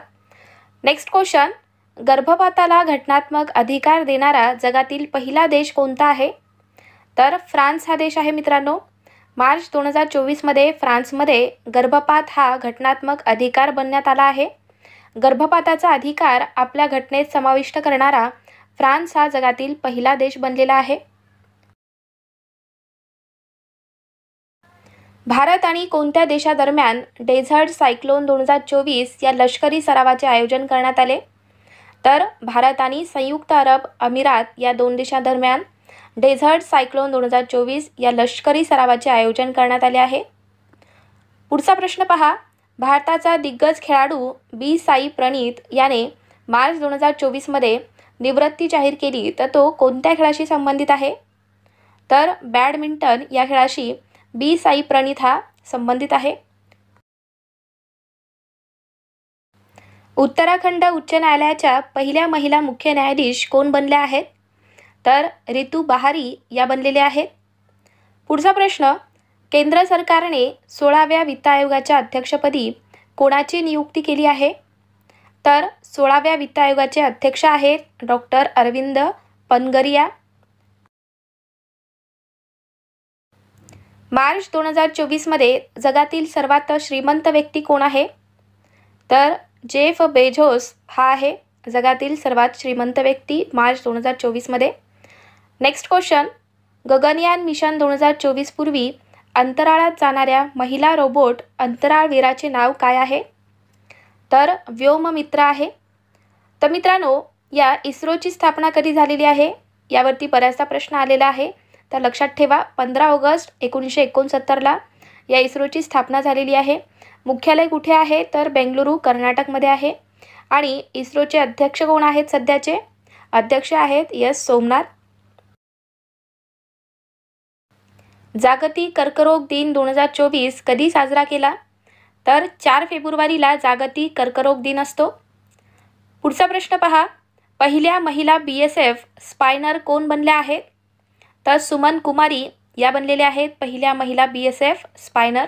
नेक्स्ट क्वेश्चन, गर्भपाताला घटनात्मक अधिकार देणारा जगातील पहिला देश कोणता आहे? तर फ्रान्स हा देश आहे मित्रांनो. मार्च 2024मध्ये फ्रान्समध्ये गर्भपात हा घटनात्मक अधिकार बनण्यात आला आहे. गर्भपाताचा अधिकार आपल्या घटनेत समाविष्ट करणारा फ्रान्स हा जगातील पहिला देश बनलेला आहे. भारत आणि कोणत्या देशादरम्यान डेझर्ट सायक्लोन 2024 या लष्करी सरावाचे आयोजन करण्यात आले? तर भारत आणि संयुक्त अरब अमिरात या 2 देशांदरम्यान डेझर्ट सायक्लोन 2024 या लष्करी सरावाचे आयोजन करण्यात आले आहे. पुढचा प्रश्न पहा, भारताचा दिग्गज खेळाडू बी साई प्रणीत याने मार्च 2024मध्ये निवृत्ती जाहीर केली, तर तो कोणत्या खेळाशी संबंधित आहे? तर बॅडमिंटन या खेळाशी बी साई प्रणीत हा संबंधित आहे. उत्तराखंड उच्च न्यायालयाच्या पहिल्या महिला मुख्य न्यायाधीश कोण बनल्या आहेत? तर रितू बहारी या बनलेल्या आहेत. पुढचा प्रश्न, केंद्र सरकारने 16व्या वित्त आयोगाच्या अध्यक्षपदी कोणाची नियुक्ती केली आहे? तर 16व्या वित्त आयोगाचे अध्यक्ष आहेत डॉक्टर अरविंद पनगरिया. मार्च 2024मध्ये जगातील सर्वात श्रीमंत व्यक्ती कोण आहे? तर जेफ बेझोस हा आहे जगातील सर्वात श्रीमंत व्यक्ती मार्च 2024मध्ये. नेक्स्ट क्वेश्चन, गगनयान मिशन 2024 पूर्वी अंतराळात जाणाऱ्या महिला रोबोट अंतराळवीराचे नाव काय आहे? तर व्योममित्र आहे. तर मित्रांनो, या इस्रोची स्थापना कधी झालेली आहे? यावरती बऱ्याचदा प्रश्न आलेला आहे. तर लक्षात ठेवा 15 ऑगस्ट 1969ला या इस्रोची स्थापना झालेली आहे. मुख्यालय कुठे आहे? तर बेंगलुरू कर्नाटकमध्ये आहे. आणि इस्रोचे अध्यक्ष कोण आहेत सध्याचे? अध्यक्ष आहेत एस सोमनाथ. जागतिक कर्करोग दिन 2024 कधी साजरा केला? तर 4 फेब्रुवारीला जागतिक कर्करोग दिन असतो. पुढचा प्रश्न पहा. पहिल्या महिला BSF स्पायनर कोण बनल्या आहेत? तर सुमन कुमारी या बनलेल्या आहेत पहिल्या महिला BSF स्पायनर.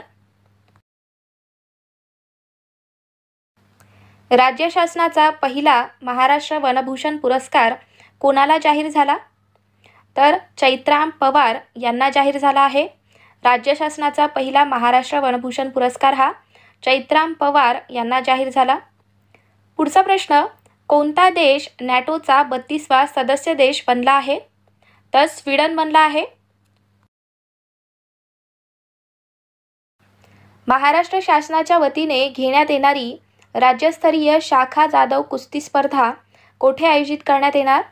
राज्य शासनाचा पहिला महाराष्ट्र वनभूषण पुरस्कार कोणाला जाहीर झाला? तर चैत्राम पवार यांना जाहीर झाला आहे. राज्य शासनाचा पहिला महाराष्ट्र वनभूषण पुरस्कार हा चैत्राम पवार यांना जाहीर झाला. पुढचा प्रश्न. कोणता देश नॅटोचा 32वा सदस्य देश बनला आहे? तर स्वीडन बनला आहे. महाराष्ट्र शासनाच्या वतीने घेण्यात येणारी राज्यस्तरीय शाखा जाधव कुस्ती स्पर्धा कोठे आयोजित करण्यात येणार?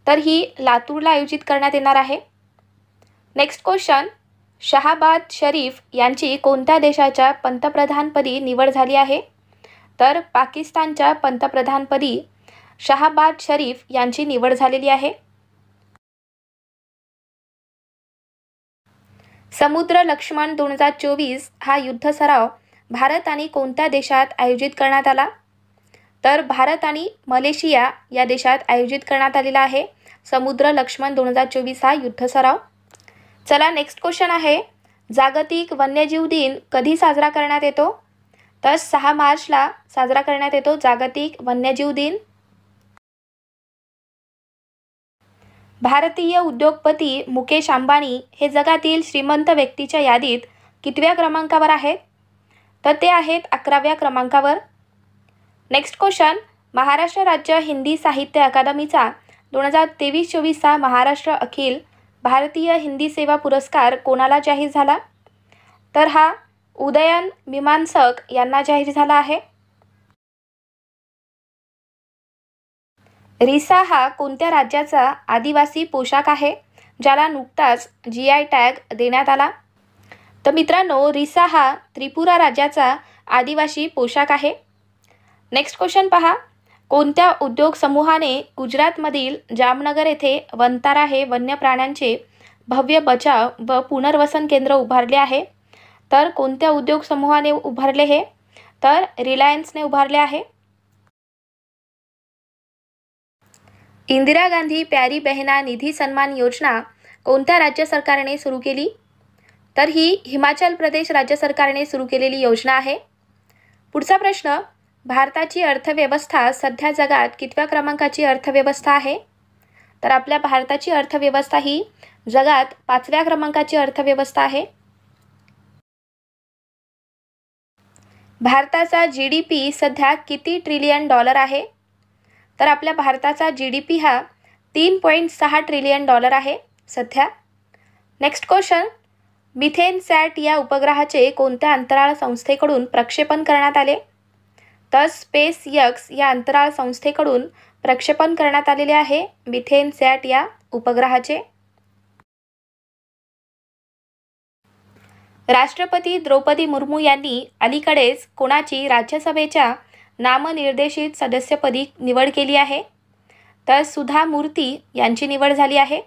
तर ही लातूरला आयोजित करण्यात येणार आहे. Next question. शहाबाद शरीफ यांची कोणत्या देशाच्या पंतप्रधानपदी निवड झाली आहे? तर पाकिस्तानच्या पंतप्रधानपदी शहाबाद शरीफ यांची निवड झालेली आहे. समुद्र लक्ष्मण 2024 हा युद्ध सराव भारत आणि कोणत्या देशात आयोजित करण्यात आला? तर भारत आणि मलेशिया या देशात आयोजित करण्यात आलेला आहे समुद्र लक्ष्मण 2024 हा युद्ध सराव. चला नेक्स्ट क्वेश्चन आहे. जागतिक वन्यजीव दिन कधी साजरा करण्यात येतो? तर 6 मार्चला साजरा करण्यात येतो जागतिक वन्यजीव दिन. भारतीय उद्योगपती मुकेश अंबानी हे जगातील श्रीमंत व्यक्तीच्या यादीत कितव्या क्रमांकावर आहेत? तर ते आहेत 11व्या क्रमांकावर. Next question. महाराष्ट्र राज्य हिंदी साहित्य अकादमीचा 2023-24 महाराष्ट्र अखिल भारतीय हिंदी सेवा पुरस्कार कोणाला जाहीर झाला? तर हा उदयन मीमांसक यांना जाहीर झाला आहे. रिसा हा कोणत्या राज्याचा आदिवासी पोशाख आहे ज्याला नुकताच GI टॅग देण्यात आला? तर मित्रांनो, रिसा हा त्रिपुरा राज्याचा आदिवासी पोशाख आहे. नेक्स्ट क्वेश्चन पहा. कोणत्या उद्योग समूहाने गुजरातमधील जामनगर येथे वंतारा हे वन्य प्राण्यांचे भव्य बचाव व पुनर्वसन केंद्र उभारले आहे? तर कोणत्या उद्योग समूहाने उभारले हे? तर रिलायन्सने उभारले आहे. इंदिरा गांधी प्यारी बहना निधी सन्मान योजना कोणत्या राज्य सरकारने सुरू केली? तर ही हिमाचल प्रदेश राज्य सरकारने सुरू केलेली योजना आहे. पुढचा प्रश्न. भारताची अर्थव्यवस्था सध्या जगात कितव्या क्रमांकाची अर्थव्यवस्था आहे? तर आपल्या भारताची अर्थव्यवस्था ही जगात 5व्या क्रमांकाची अर्थव्यवस्था आहे. भारताचा GDP सध्या किती ट्रिलियन डॉलर आहे? तर आपल्या भारताचा GDP हा 3.6 ट्रिलियन डॉलर आहे सध्या. Next question. मिथेनसॅट या उपग्रहाचे कोणत्या अंतराळ संस्थेकडून प्रक्षेपण करण्यात आले? तर SpaceX या अंतराळ संस्थेकडून प्रक्षेपण करण्यात आलेले आहे मिथेनसॅट या उपग्रहाचे. राष्ट्रपती द्रौपदी मुर्मू यांनी अलीकडेच कोणाची राज्यसभेच्या नामनिर्देशित सदस्यपदी निवड केली आहे? तर सुधा मूर्ती यांची निवड झाली आहे.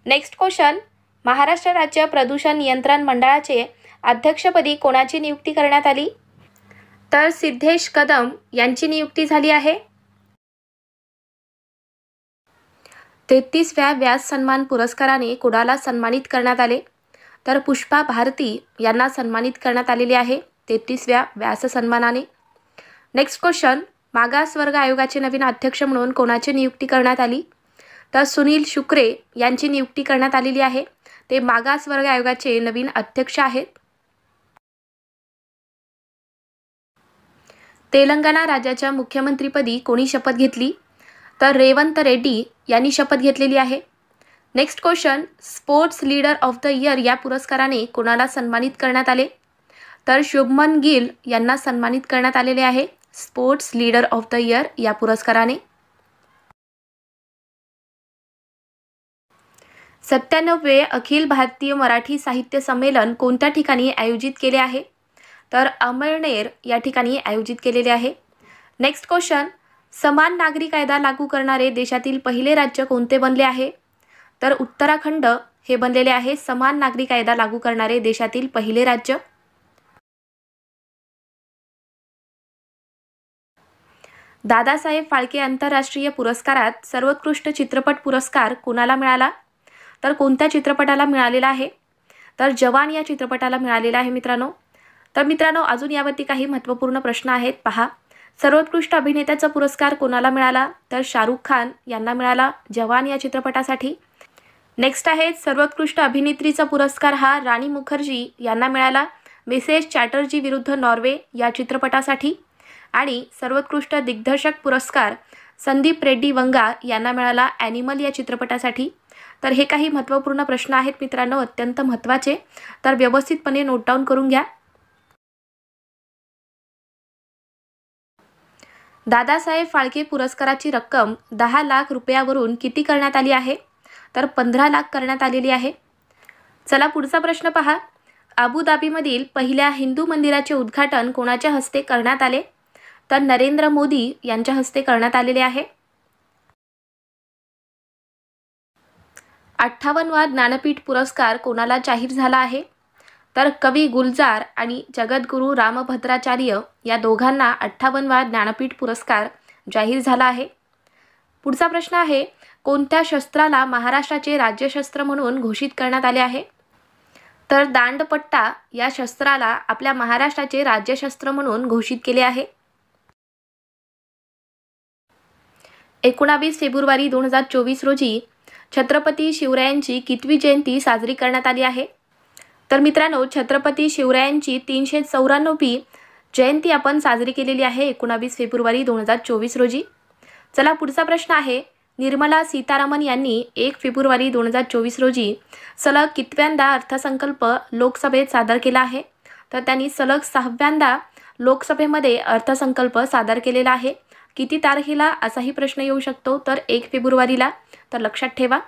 Next question. महाराष्ट्र राज्य प्रदूषण नियंत्रण मंडळाचे अध्यक्षपदी कोणाची नियुक्ती करण्यात आली? तर सिद्धेश कदम यांची नियुक्ती झाली आहे. 33व्या व्यास सन्मान पुरस्काराने कोणाला सन्मानित करण्यात आले? तर पुष्पा भारती यांना सन्मानित करण्यात आलेले आहे 33व्या व्यास सन्मानाने. Next question. मागासवर्ग आयोगाचे नवीन अध्यक्ष म्हणून कोणाची नियुक्ती करण्यात आली? तर सुनील शुक्रे यांची नियुक्ती करण्यात आलेली आहे. ते मागासवर्ग आयोगाचे नवीन अध्यक्ष आहेत. तेलंगणा राज्याच्या मुख्यमंत्रीपदी कोणी शपथ घेतली? तर रेवंत रेड्डी यांनी शपथ घेतलेली आहे. Next question. Sports leader of the year या पुरस्काराने कोणाला सन्मानित करण्यात आले? तर शुभमन गिल यांना सन्मानित करण्यात आलेले आहे sports leader of the year या पुरस्काराने. 97वे अखिल भारतीय मराठी साहित्य संमेलन कोणत्या ठिकाणी आयोजित केले आहे? तर अमळनेर या ठिकाणी आयोजित केलेले आहे. नेक्स्ट क्वेश्चन, समान नागरी कायदा लागू करणारे देशातील पहिले राज्य कोणते बनले आहे? तर उत्तराखंड हे बनलेले आहे समान नागरी कायदा लागू करणारे देशातील पहिले राज्य. दादासाहेब फाळके आंतरराष्ट्रीय पुरस्कारात सर्वोत्कृष्ट चित्रपट पुरस्कार कोणाला मिळाला? तर कोणत्या चित्रपटाला मिळालेला आहे? तर जवान या चित्रपटाला मिळालेला आहे मित्रांनो. तर मित्रांनो, अजून यावरती काही महत्त्वपूर्ण प्रश्न आहेत पहा. सर्वोत्कृष्ट अभिनेत्याचा पुरस्कार कोणाला मिळाला? तर शाहरुख खान यांना मिळाला जवान या चित्रपटासाठी. नेक्स्ट आहे सर्वोत्कृष्ट अभिनेत्रीचा पुरस्कार हा राणी मुखर्जी यांना मिळाला मिसेस चॅटर्जी विरुद्ध नॉर्वे या चित्रपटासाठी. आणि सर्वोत्कृष्ट दिग्दर्शक पुरस्कार संदीप रेड्डी वंगा यांना मिळाला ॲनिमल या चित्रपटासाठी. तर हे काही महत्त्वपूर्ण प्रश्न आहेत मित्रांनो, अत्यंत महत्त्वाचे, तर व्यवस्थितपणे नोट डाऊन करून घ्या. दादासाहेब फाळके पुरस्काराची रक्कम 10 लाख रुपयावरून किती करण्यात आली आहे? तर 15 लाख करण्यात आलेली आहे. चला पुढचा प्रश्न पहा. अबुधाबीमधील पहिल्या हिंदू मंदिराचे उद्घाटन कोणाच्या हस्ते करण्यात आले? तर नरेंद्र मोदी यांच्या हस्ते करण्यात आलेले आहे. 58वा ज्ञानपीठ पुरस्कार कोणाला जाहीर झाला आहे? तर कवी गुलजार आणि जगद्गुरू रामभद्राचार्य या दोघांना 58वा ज्ञानपीठ पुरस्कार जाहीर झाला आहे. पुढचा प्रश्न आहे, कोणत्या शस्त्राला महाराष्ट्राचे राज्यशस्त्र म्हणून घोषित करण्यात आले आहे? तर दांडपट्टा या शस्त्राला आपल्या महाराष्ट्राचे राज्यशस्त्र म्हणून घोषित केले आहे. 19 फेब्रुवारी 2024 रोजी छत्रपती शिवरायांची कितवी जयंती साजरी करण्यात आली आहे? तर मित्रांनो, छत्रपती शिवरायांची 394वी जयंती आपण साजरी केलेली आहे 19 फेब्रुवारी 2024 रोजी. चला पुढचा प्रश्न आहे, निर्मला सीतारामन यांनी 1 फेब्रुवारी 2024 रोजी सलग कितव्यांदा अर्थसंकल्प लोकसभेत सादर केला आहे? तर त्यांनी सलग 6व्यांदा लोकसभेमध्ये अर्थसंकल्प सादर केलेला आहे. किती तारखेला असाही प्रश्न येऊ शकतो? तर 1 फेब्रुवारीला. तर लक्षात ठेवा.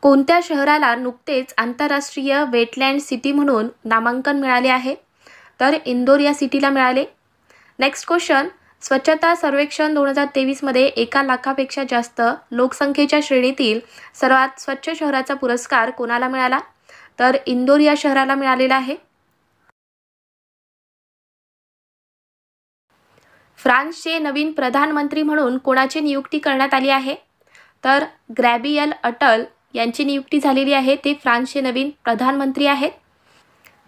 कोणत्या शहराला नुकतेच आंतरराष्ट्रीय वेटलँड सिटी म्हणून नामांकन मिळाले आहे? तर इंदोर या सिटीला मिळाले. नेक्स्ट क्वेश्चन, स्वच्छता सर्वेक्षण 2023 मध्ये 1 लाखापेक्षा जास्त लोकसंख्येच्या श्रेणीतील सर्वात स्वच्छ शहराचा पुरस्कार कोणाला मिळाला? तर इंदोर या शहराला मिळालेला आहे. फ्रान्सचे नवीन प्रधानमंत्री म्हणून कोणाची नियुक्ती करण्यात आली आहे? तर गॅब्रिएल अटल यांची नियुक्ती झालेली आहे. ते फ्रान्सचे नवीन प्रधानमंत्री आहेत.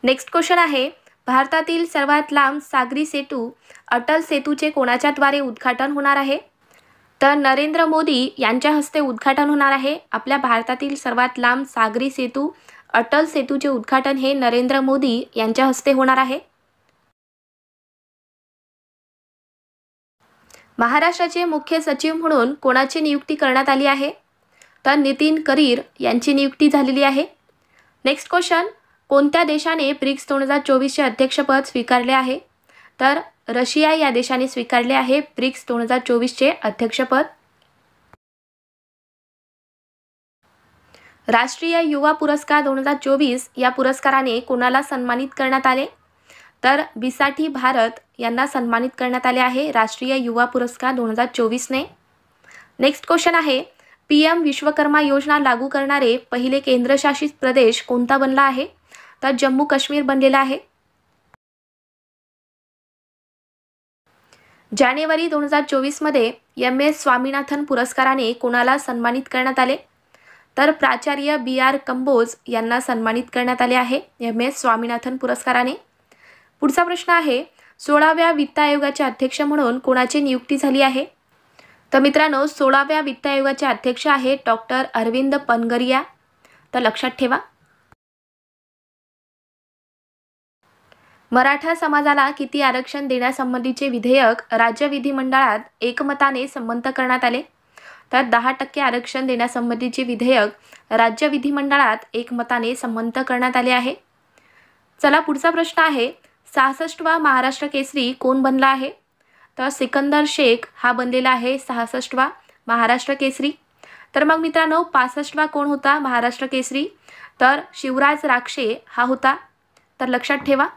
नेक्स्ट क्वेश्चन आहे, भारतातील सर्वात लांब सागरी सेतू अटल सेतूचे कोणाच्याद्वारे उद्घाटन होणार आहे? तर नरेंद्र मोदी यांच्या हस्ते उद्घाटन होणार आहे. आपल्या भारतातील सर्वात लांब सागरी सेतू अटल सेतूचे उद्घाटन हे नरेंद्र मोदी यांच्या हस्ते होणार आहे. महाराष्ट्राचे मुख्य सचिव म्हणून कोणाची नियुक्ती करण्यात आली आहे? तर नितीन करीर यांची नियुक्ती झालेली आहे. नेक्स्ट क्वेश्चन, कोणत्या देशाने ब्रिक्स 2024चे अध्यक्षपद स्वीकारले आहे? तर रशिया या देशाने स्वीकारले आहे ब्रिक्स 2024चे अध्यक्षपद. राष्ट्रीय युवा पुरस्कार 2024 या पुरस्काराने कोणाला सन्मानित करण्यात आले? तर बिसाठी भारत यांना सन्मानित करण्यात आले आहे राष्ट्रीय युवा पुरस्कार 2024ने. नेक्स्ट क्वेश्चन आहे, PM विश्वकर्मा योजना लागू करणारे पहिले केंद्रशासित प्रदेश कोणता बनला आहे? तर जम्मू काश्मीर बनलेला आहे. जानेवारी 2024 मध्ये MS स्वामीनाथन पुरस्काराने कोणाला सन्मानित करण्यात आले? तर प्राचार्य BR कंबोज यांना सन्मानित करण्यात आले आहे MS स्वामीनाथन पुरस्काराने. पुढचा प्रश्न आहे, 16व्या वित्त आयोगाचे अध्यक्ष म्हणून कोणाची नियुक्ती झाली आहे? तर मित्रांनो, 16व्या वित्त आयोगाचे अध्यक्ष आहेत डॉक्टर अरविंद पनगरिया. तर लक्षात ठेवा. मराठा समाजाला किती आरक्षण देण्यासंबंधीचे विधेयक राज्य विधिमंडळात एकमताने संमत करण्यात आले? तर 10% आरक्षण देण्यासंबंधीचे विधेयक राज्य विधिमंडळात एकमताने संमत करण्यात आले आहे. चला पुढचा प्रश्न आहे, 66वा महाराष्ट्र केसरी कोण बनला आहे? तर सिकंदर शेख हा बनलेला आहे 66वा महाराष्ट्र केसरी? तर मग मित्रांनो 65वा कोण होता महाराष्ट्र केसरी? तर शिवराज राक्षे हा होता. तर लक्षात ठेवा.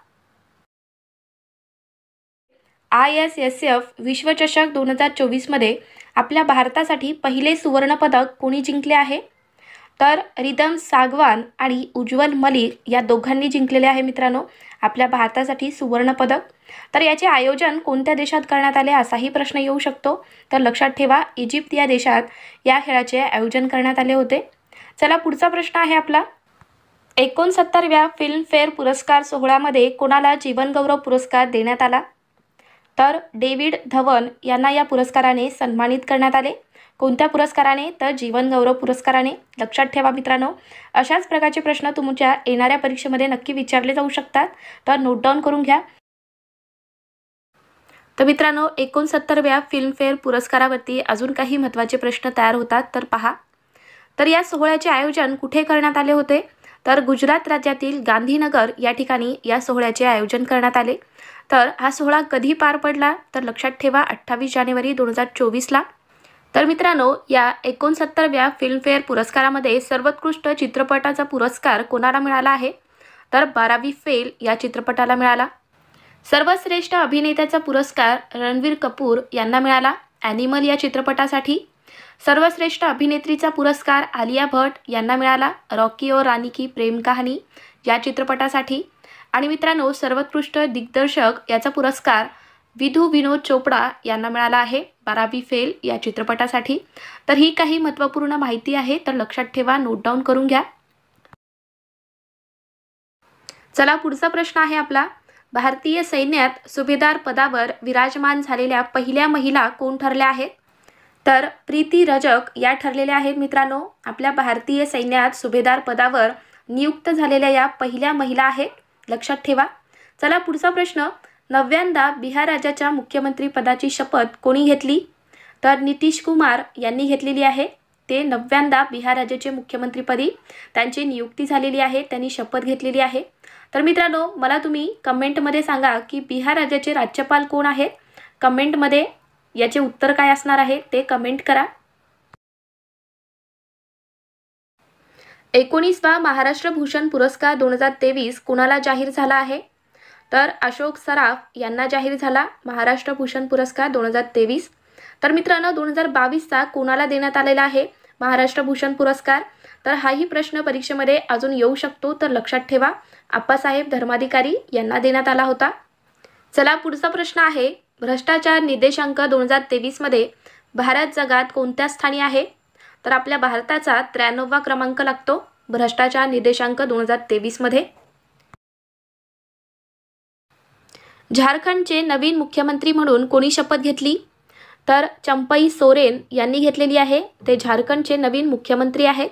ISSF विश्वचषक 2024 मध्ये आपल्या भारतासाठी पहिले सुवर्ण पदक कोणी जिंकले आहे? तर रिदम सागवान आणि उज्ज्वल मलिक या दोघांनी जिंकलेले आहे मित्रांनो आपल्या भारतासाठी सुवर्ण पदक. तर याचे आयोजन कोणत्या देशात करण्यात आले असाही प्रश्न येऊ शकतो. तर लक्षात ठेवा इजिप्त या देशात या खेळाचे आयोजन करण्यात आले होते. चला पुढचा प्रश्न आहे आपला. 69व्या फिल्मफेअर पुरस्कार सोहळ्यामध्ये कोणाला जीवनगौरव पुरस्कार देण्यात आला? तर डेव्हिड धवन यांना या पुरस्काराने सन्मानित करण्यात आले. कोणत्या पुरस्काराने? तर जीवनगौरव पुरस्काराने. लक्षात ठेवा मित्रांनो अशाच प्रकारचे प्रश्न तुमच्या येणाऱ्या परीक्षेमध्ये नक्की विचारले जाऊ शकतात. तर नोट डाऊन करून घ्या. तर मित्रांनो 69व्या फिल्मफेअर पुरस्कारावरती अजून काही महत्त्वाचे प्रश्न तयार होतात. तर पहा. तर या सोहळ्याचे आयोजन कुठे करण्यात आले होते? तर गुजरात राज्यातील गांधीनगर या ठिकाणी या सोहळ्याचे आयोजन करण्यात आले. तर हा सोहळा कधी पार पडला? तर लक्षात ठेवा 28 जानेवारी 2024ला. तर मित्रांनो या 69व्या फिल्मफेअर पुरस्कारामध्ये सर्वोत्कृष्ट चित्रपटाचा पुरस्कार कोणाला मिळाला आहे? तर 12वी फेल या चित्रपटाला मिळाला. सर्वश्रेष्ठ अभिनेत्याचा पुरस्कार रणवीर कपूर यांना मिळाला ॲनिमल या चित्रपटासाठी. सर्वश्रेष्ठ अभिनेत्रीचा पुरस्कार आलिया भट यांना मिळाला रॉकी और रानी की प्रेम कहानी या चित्रपटासाठी. आणि मित्रांनो सर्वोत्कृष्ट दिग्दर्शक याचा पुरस्कार विधू विनोद चोपडा यांना मिळाला आहे 12वी फेल या चित्रपटासाठी. तर ही काही महत्त्वपूर्ण माहिती आहे. तर लक्षात ठेवा नोट डाऊन करून घ्या. चला पुढचा प्रश्न आहे आपला. भारतीय सैन्यात सुभेदार पदावर विराजमान झालेल्या पहिल्या महिला कोण ठरल्या आहेत? तर प्रीती रजक या ठरलेल्या आहेत मित्रांनो आपल्या भारतीय सैन्यात सुभेदार पदावर नियुक्त झालेल्या या पहिल्या महिला आहेत. लक्षात ठेवा. चला पुढचा प्रश्न. 9व्यांदा बिहार राज्याच्या मुख्यमंत्री पदाची शपथ कोणी घेतली? तर नितीश कुमार यांनी घेतलेली आहे. ते 9व्यांदा बिहार राज्याचे मुख्यमंत्रीपदी त्यांची नियुक्ती झालेली आहे. त्यांनी शपथ घेतलेली आहे. तर मित्रांनो मला तुम्ही कमेंटमध्ये सांगा की बिहार राज्याचे राज्यपाल कोण आहेत? कमेंटमध्ये याचे उत्तर काय असणार आहे ते कमेंट करा. 19वा महाराष्ट्र भूषण पुरस्कार 2023 कुणाला जाहीर झाला आहे? तर अशोक सराफ यांना जाहीर झाला महाराष्ट्र भूषण पुरस्कार 2023. तर मित्रांनो 2022चा कोणाला देण्यात आलेला आहे महाराष्ट्र भूषण पुरस्कार? तर हाही प्रश्न परीक्षेमध्ये अजून येऊ शकतो. तर लक्षात ठेवा आप्पासाहेब धर्माधिकारी यांना देण्यात आला होता. चला पुढचा प्रश्न आहे. भ्रष्टाचार निर्देशांक 2023 मध्ये भारत जगात कोणत्या स्थानी आहे? तर आपल्या भारताचा 93वा क्रमांक लागतो भ्रष्टाचार निर्देशांक 2023 मध्ये. झारखंडचे नवीन मुख्यमंत्री म्हणून कोणी शपथ घेतली? तर चंपई सोरेन यांनी घेतलेली आहे. ते झारखंडचे नवीन मुख्यमंत्री आहेत.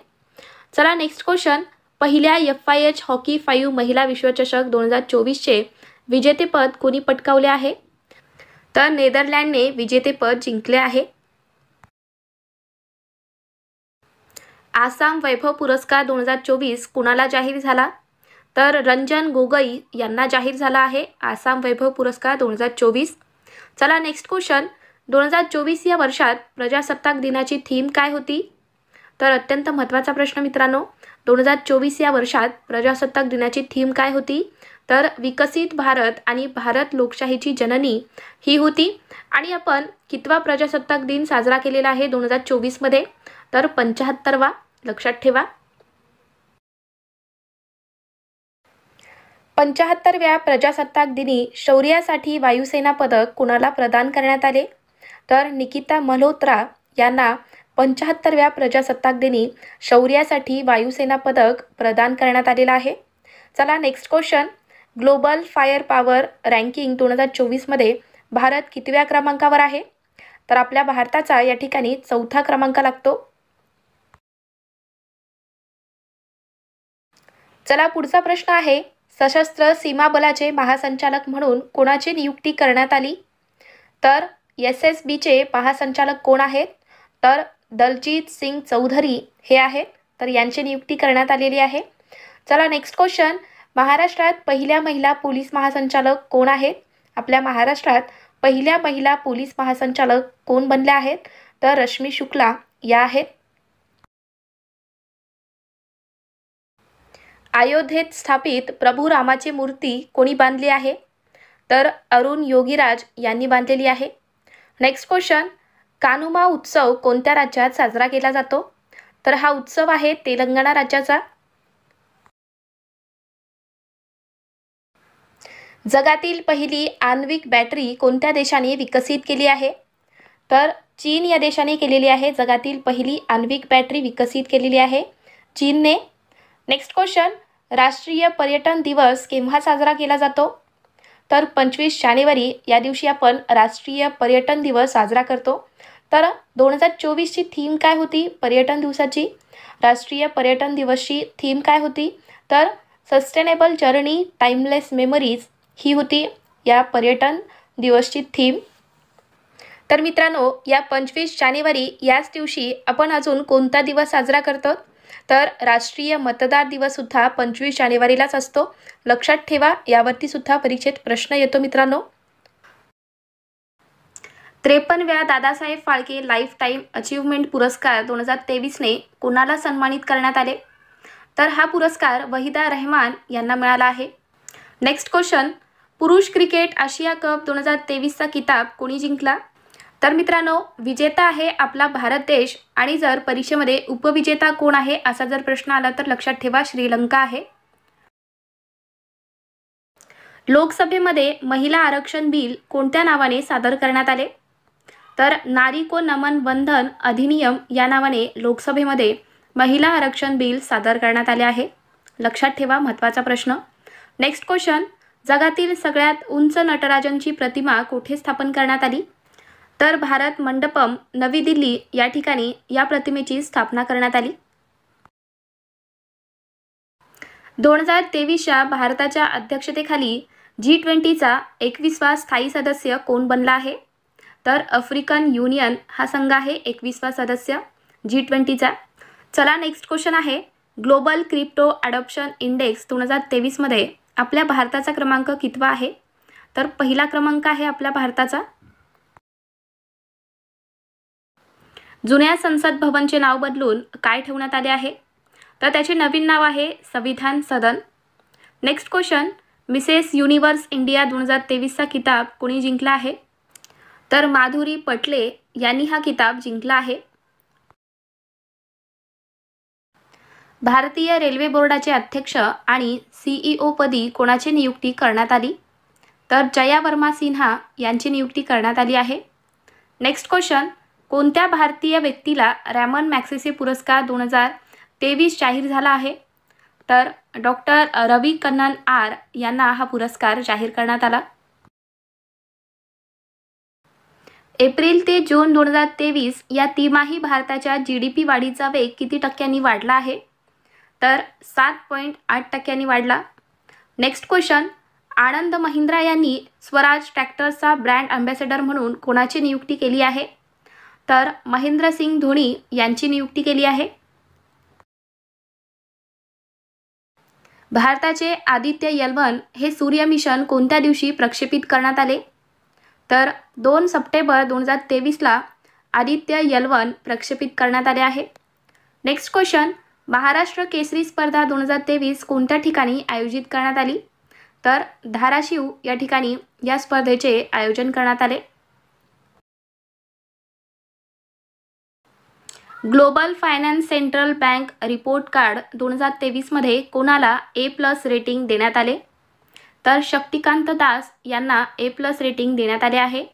चला नेक्स्ट क्वेश्चन. पहिल्या FIH हॉकी 5 महिला विश्वचषक 2024चे विजेतेपद कोणी पटकावले आहे? तर नेदरलँडने विजेतेपद जिंकले आहे. आसाम वैभव पुरस्कार 2024 कुणाला जाहीर झाला? तर रंजन गोगोई यांना जाहीर झाला आहे आसाम वैभव पुरस्कार 2024. चला नेक्स्ट क्वेश्चन. 2024 या वर्षात प्रजासत्ताक दिनाची थीम काय होती? तर अत्यंत महत्त्वाचा प्रश्न मित्रांनो. 2024 या वर्षात प्रजासत्ताक दिनाची थीम काय होती? तर विकसित भारत आणि भारत लोकशाहीची जननी ही होती. आणि आपण कितवा प्रजासत्ताक दिन साजरा केलेला आहे 2024 मध्ये? तर 75वा. लक्षात ठेवा. 75व्या प्रजासत्ताक दिनी शौर्यासाठी वायुसेना पदक कुणाला प्रदान करण्यात आले? तर निकिता मल्होत्रा यांना 75व्या प्रजासत्ताक दिनी शौर्यासाठी वायुसेना पदक प्रदान करण्यात आलेला आहे. चला next question. Global fire power ranking 2024 मध्ये भारत कितव्या क्रमांकावर आहे? तर आपल्या भारताचा या ठिकाणी 4था क्रमांक लागतो. चला पुढचा प्रश्न आहे. सशस्त्र सीमा बलाचे महासंचालक म्हणून कोणाची नियुक्ती करण्यात आली? तर SSBचे महासंचालक कोण आहेत? तर दलजीत सिंग चौधरी हे आहेत. तर यांची नियुक्ती करण्यात आलेली आहे. चला नेक्स्ट क्वेश्चन. महाराष्ट्रात पहिल्या महिला पोलीस महासंचालक कोण आहेत? आपल्या महाराष्ट्रात पहिल्या महिला पोलीस महासंचालक कोण बनल्या आहेत? तर रश्मी शुक्ला या आहेत. अयोध्येत स्थापित प्रभू रामाची मूर्ती कोणी बांधली आहे? तर अरुण योगीराज यांनी बांधलेली आहे. नेक्स्ट क्वेश्चन, कानुमा उत्सव कोणत्या राज्यात साजरा केला जातो? तर हा उत्सव आहे तेलंगणा राज्याचा. जगातील पहिली आण्विक बॅटरी कोणत्या देशाने विकसित केली आहे? तर चीन या देशाने केलेली आहे. जगातील पहिली आण्विक बॅटरी विकसित केलेली आहे चीनने. नेक्स्ट क्वेश्चन, राष्ट्रीय पर्यटन दिवस केव्हा साजरा केला जातो? तर 25 जानेवारी या दिवशी आपण राष्ट्रीय पर्यटन दिवस साजरा करतो. तर 2024ची थीम काय होती पर्यटन दिवसाची? राष्ट्रीय पर्यटन दिवसची थीम काय होती? तर सस्टेनेबल जर्नी टाइमलेस मेमरीज ही होती या पर्यटन दिवसची थीम. तर मित्रांनो, या 25 जानेवारी याच दिवशी आपण अजून कोणता दिवस साजरा करतो? तर राष्ट्रीय मतदार दिवस सुद्धा 25 जानेवारीलाच असतो. लक्षात ठेवा, यावरती सुद्धा परीक्षेत प्रश्न येतो मित्रांनो. 53व्या Dadasaheb Phalke lifetime achievement पुरस्कार 2023ने कोणाला सन्मानित करण्यात आले? तर हा पुरस्कार वहिदा रहमान यांना मिळाला आहे. नेक्स्ट क्वेश्चन, पुरुष क्रिकेट आशिया कप 2023चा किताब कोणी जिंकला? तर मित्रांनो, विजेता आहे आपला भारत देश. आणि जर परीक्षेमध्ये उपविजेता कोण आहे असा जर प्रश्न आला तर लक्षात ठेवा श्रीलंका आहे. लोकसभेमध्ये महिला आरक्षण बिल कोणत्या नावाने सादर करण्यात आले? तर नारी को नमन बंधन अधिनियम या नावाने लोकसभेमध्ये महिला आरक्षण बिल सादर करण्यात आले आहे. लक्षात ठेवा, महत्त्वाचा प्रश्न. नेक्स्ट क्वेश्चन, जगातील सगळ्यात उंच नटराजनची प्रतिमा कुठे स्थापन करण्यात आली? तर भारत मंडपम नवी दिल्ली या ठिकाणी या प्रतिमेची स्थापना करण्यात आली. 2023च्या भारताच्या अध्यक्षतेखाली G20चा 21वा स्थायी सदस्य कोण बनला आहे? तर आफ्रिकन युनियन हा संघ आहे 21वा सदस्य G20चा. चला नेक्स्ट क्वेश्चन आहे, ग्लोबल क्रिप्टो अडॉप्शन इंडेक्स 2023मध्ये आपल्या भारताचा क्रमांक कितवा आहे? तर पहिला क्रमांक आहे आपल्या भारताचा. जुन्या संसद भवनचे नाव बदलून काय ठेवण्यात आले आहे? तर त्याचे नवीन नाव आहे Samvidhan Sadan. Next question, Mrs Universe India 2023चा किताब कोणी जिंकला आहे? तर माधुरी पटले यांनी हा किताब जिंकला आहे. भारतीय रेल्वे बोर्डाचे अध्यक्ष आणि CEO पदी कोणाची नियुक्ती करण्यात आली? तर जया वर्मा सिन्हा यांची नियुक्ती करण्यात आली आहे. नेक्स्ट क्वेश्चन, कोणत्या भारतीय व्यक्तीला रॅमन मॅग्सेसे पुरस्कार 2023 जाहीर झाला आहे? तर डॉक्टर रवी कन्नन आर यांना हा पुरस्कार जाहीर करण्यात आला. एप्रिल ते जून 2023 या तिमाही भारताच्या GDP वाढीचा वेग किती टक्क्यांनी वाढला आहे? तर 7.8% वाढला. नेक्स्ट क्वेश्चन, आनंद महिंद्रा यांनी स्वराज ट्रॅक्टर्सचा ब्रँड अँबॅसेडर म्हणून कोणाची नियुक्ती केली आहे? तर महेंद्रसिंग धोनी यांची नियुक्ती केली आहे. भारताचे आदित्य L1 हे सूर्य मिशन कोणत्या दिवशी प्रक्षेपित करण्यात आले? तर 2 सप्टेंबर 2023ला आदित्य L1 प्रक्षेपित करण्यात आले आहे. नेक्स्ट क्वेश्चन, महाराष्ट्र केसरी स्पर्धा 2023 कोणत्या ठिकाणी आयोजित करण्यात आली? तर धाराशिव या ठिकाणी या स्पर्धेचे आयोजन करण्यात आले. Global Finance central bank report card 2023मध्ये कोणाला A+ रेटिंग देण्यात आले? तर शक्तिकांत दास यांना A+ रेटिंग देण्यात आले आहे.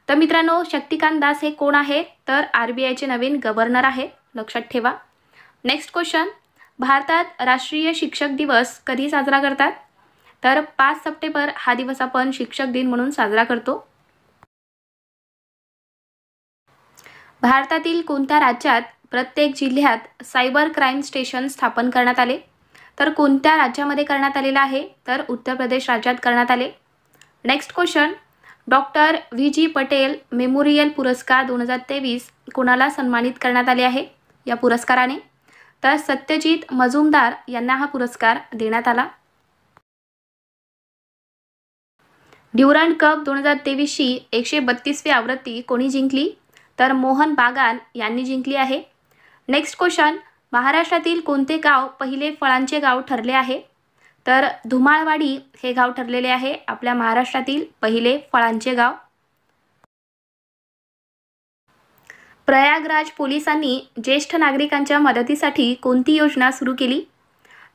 तर मित्रांनो, शक्तिकांत दास हे कोण आहेत? तर RBIचे नवीन गव्हर्नर आहेत. लक्षात ठेवा. नेक्स्ट क्वेश्चन, भारतात राष्ट्रीय शिक्षक दिवस कधी साजरा करतात? तर 5 सप्टेंबर हा दिवस आपण शिक्षक दिन म्हणून साजरा करतो. भारतातील कोणत्या राज्यात प्रत्येक जिल्ह्यात सायबर क्राईम स्टेशन स्थापन करण्यात आले? तर कोणत्या राज्यामध्ये करण्यात आलेलं आहे? तर उत्तर प्रदेश राज्यात करण्यात आले. Next question, doctor VG Patel memorial पुरस्कार 2023 कोणाला सन्मानित करण्यात आले आहे या पुरस्काराने? तर सत्यजित मजुमदार यांना हा पुरस्कार देण्यात आला. ड्युरंड कप 2023ची 132वी आवृत्ती कोणी जिंकली? तर मोहन बागान यांनी जिंकली आहे. नेक्स्ट क्वेश्चन, महाराष्ट्रातील कोणते गाव पहिले फळांचे गाव ठरले आहे? तर धुमाळवाडी हे गाव ठरलेले आहे आपल्या महाराष्ट्रातील पहिले फळांचे गाव. प्रयागराज पोलिसांनी ज्येष्ठ नागरिकांच्या मदतीसाठी कोणती योजना सुरू केली?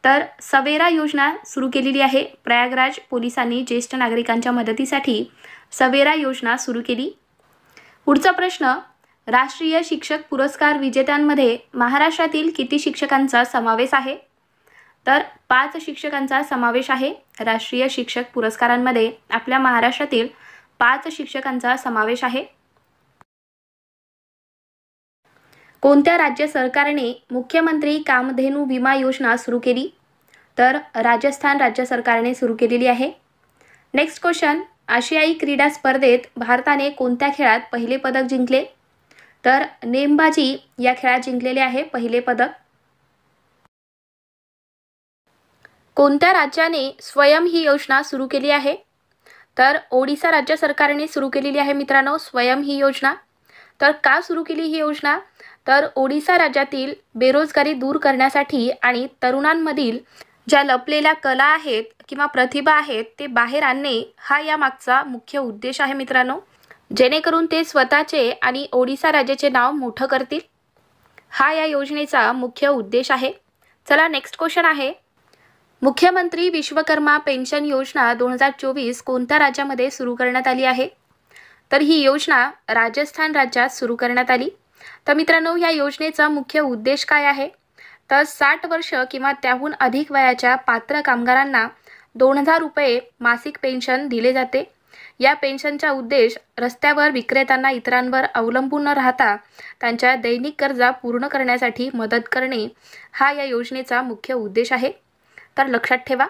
तर सवेरा योजना सुरू केलेली आहे. प्रयागराज पोलिसांनी ज्येष्ठ नागरिकांच्या मदतीसाठी सवेरा योजना सुरू केली. पुढचा प्रश्न, राष्ट्रीय शिक्षक पुरस्कार विजेत्यांमध्ये महाराष्ट्रातील किती शिक्षकांचा समावेश आहे? तर 5 शिक्षकांचा समावेश आहे. राष्ट्रीय शिक्षक पुरस्कारांमध्ये आपल्या महाराष्ट्रातील 5 शिक्षकांचा समावेश आहे. कोणत्या राज्य सरकारने मुख्यमंत्री कामधेनू विमा योजना सुरू केली? तर राजस्थान राज्य सरकारने सुरू केलेली आहे. नेक्स्ट क्वेश्चन, आशियाई क्रीडा स्पर्धेत भारताने कोणत्या खेळात पहिले पदक जिंकले? तर नेमबाजी या खेळात जिंकलेले आहे पहिले पदक. कोणत्या राज्याने स्वयं ही योजना सुरू केली आहे? तर ओडिशा राज्य सरकारने सुरू केलेली आहे मित्रांनो स्वयं ही योजना. तर का सुरू केली ही योजना? तर ओडिशा राज्यातील बेरोजगारी दूर करण्यासाठी आणि तरुणांमधील ज्या लपलेल्या कला आहेत किंवा प्रतिभा आहेत ते बाहेर आणणे हा यामागचा मुख्य उद्देश आहे मित्रांनो, जेणेकरून ते स्वतःचे आणि ओडिशा राज्याचे नाव मोठं करतील. हा या योजनेचा मुख्य उद्देश आहे. चला नेक्स्ट क्वेश्चन आहे, मुख्यमंत्री विश्वकर्मा पेन्शन योजना 2024 कोणत्या राज्यामध्ये सुरू करण्यात आली आहे? तर ही योजना राजस्थान राज्यात सुरू करण्यात आली. तर मित्रांनो या योजनेचा मुख्य उद्देश काय आहे? तर 60 वर्ष किंवा त्याहून अधिक वयाच्या पात्र कामगारांना 2000 रुपये मासिक पेन्शन दिले जाते. या पेन्शनचा उद्देश रस्त्यावर विक्रेत्यांना इतरांवर अवलंबून न राहता त्यांच्या दैनिक गरजा पूर्ण करण्यासाठी मदत करणे हा या योजनेचा मुख्य उद्देश आहे. तर लक्षात ठेवा.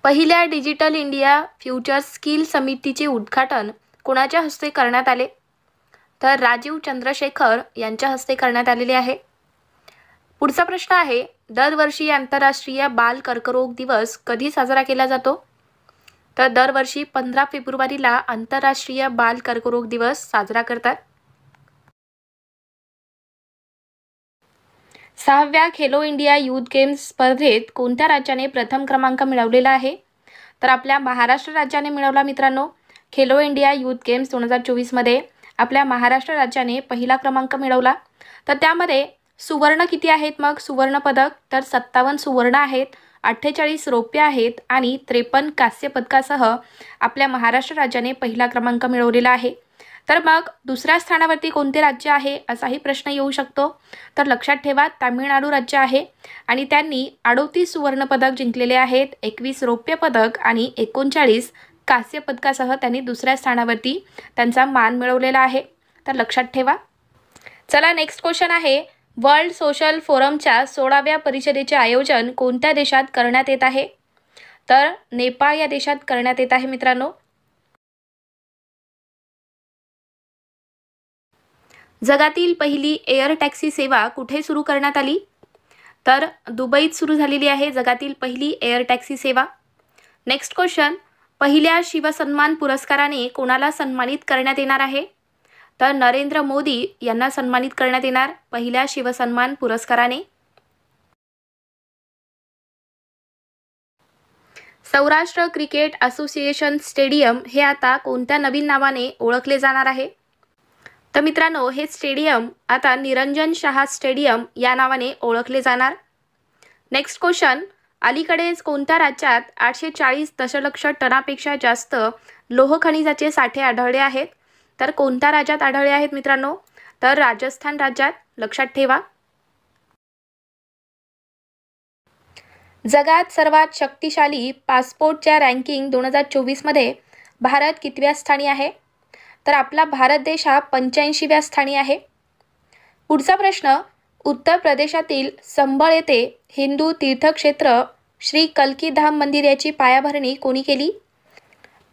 पहिल्या डिजिटल इंडिया फ्युचर स्किल समितीचे उद्घाटन कोणाच्या हस्ते करण्यात आले? तर राजीव चंद्रशेखर यांच्या हस्ते करण्यात आलेले आहे. पुढचा प्रश्न आहे, दरवर्षी आंतरराष्ट्रीय बाल कर्करोग दिवस कधी साजरा केला जातो? तर दरवर्षी 15 फेब्रुवारीला आंतरराष्ट्रीय बाल कर्करोग दिवस साजरा करतात. 6व्या खेलो इंडिया यूथ गेम्स स्पर्धेत कोणत्या राज्याने प्रथम क्रमांक मिळवलेला आहे? तर आपल्या महाराष्ट्र राज्याने मिळवला मित्रांनो. खेलो इंडिया यूथ गेम्स 2024 मध्ये आपल्या महाराष्ट्र राज्याने पहिला क्रमांक मिळवला. तर त्यामध्ये सुवर्ण किती आहेत मग सुवर्ण पदक? तर 57 सुवर्ण आहेत, 48 रौप्य आहेत आणि 53 कांस्य पदकासह आपल्या महाराष्ट्र राज्याने पहिला क्रमांक मिळवलेला आहे. तर मग दुसऱ्या स्थानावरती कोणते राज्य आहे असाही प्रश्न येऊ शकतो. तर लक्षात ठेवा तामिळनाडू राज्य आहे आणि त्यांनी 38 सुवर्ण पदक जिंकलेले आहेत, 21 रौप्य पदक आणि 39 कांस्य पदकासह त्यांनी दुसऱ्या स्थानावरती त्यांचा मान मिळवलेला आहे. तर लक्षात ठेवा. चला नेक्स्ट क्वेश्चन आहे, वर्ल्ड सोशल फोरमच्या 16व्या परिषदेचे आयोजन कोणत्या देशात करण्यात येत आहे? तर नेपाळ या देशात करण्यात येत आहे मित्रांनो. जगातील पहिली एअर टॅक्सी सेवा कुठे सुरू करण्यात आली? तर दुबईत सुरू झालेली आहे जगातील पहिली एअर टॅक्सी सेवा. नेक्स्ट क्वेश्चन, पहिल्या शिवसन्मान पुरस्काराने कोणाला सन्मानित करण्यात येणार आहे? तर नरेंद्र मोदी यांना सन्मानित करण्यात येणार पहिल्या शिवसन्मान पुरस्काराने. सौराष्ट्र क्रिकेट असोसिएशन स्टेडियम हे आता कोणत्या नवीन नावाने ओळखले जाणार आहे? तर मित्रांनो हे स्टेडियम आता निरंजन शाह स्टेडियम या नावाने ओळखले जाणार. नेक्स्ट क्वेश्चन, अलीकडेच कोणत्या राज्यात 840 दशलक्ष टनापेक्षा जास्त लोह खनिजाचे साठे आढळले आहेत? तर कोणत्या राज्यात आढळले आहेत मित्रांनो? तर राजस्थान राज्यात. लक्षात ठेवा. जगात सर्वात शक्तिशाली पासपोर्टच्या रँकिंग 2024 मध्ये भारत कितव्या स्थानी आहे? तर आपला भारत देश हा 85व्या स्थानी आहे. पुढचा प्रश्न, उत्तर प्रदेशातील संबळ येथे हिंदू तीर्थक्षेत्र श्री कल्की धाम मंदिर याची पायाभरणी कोणी केली?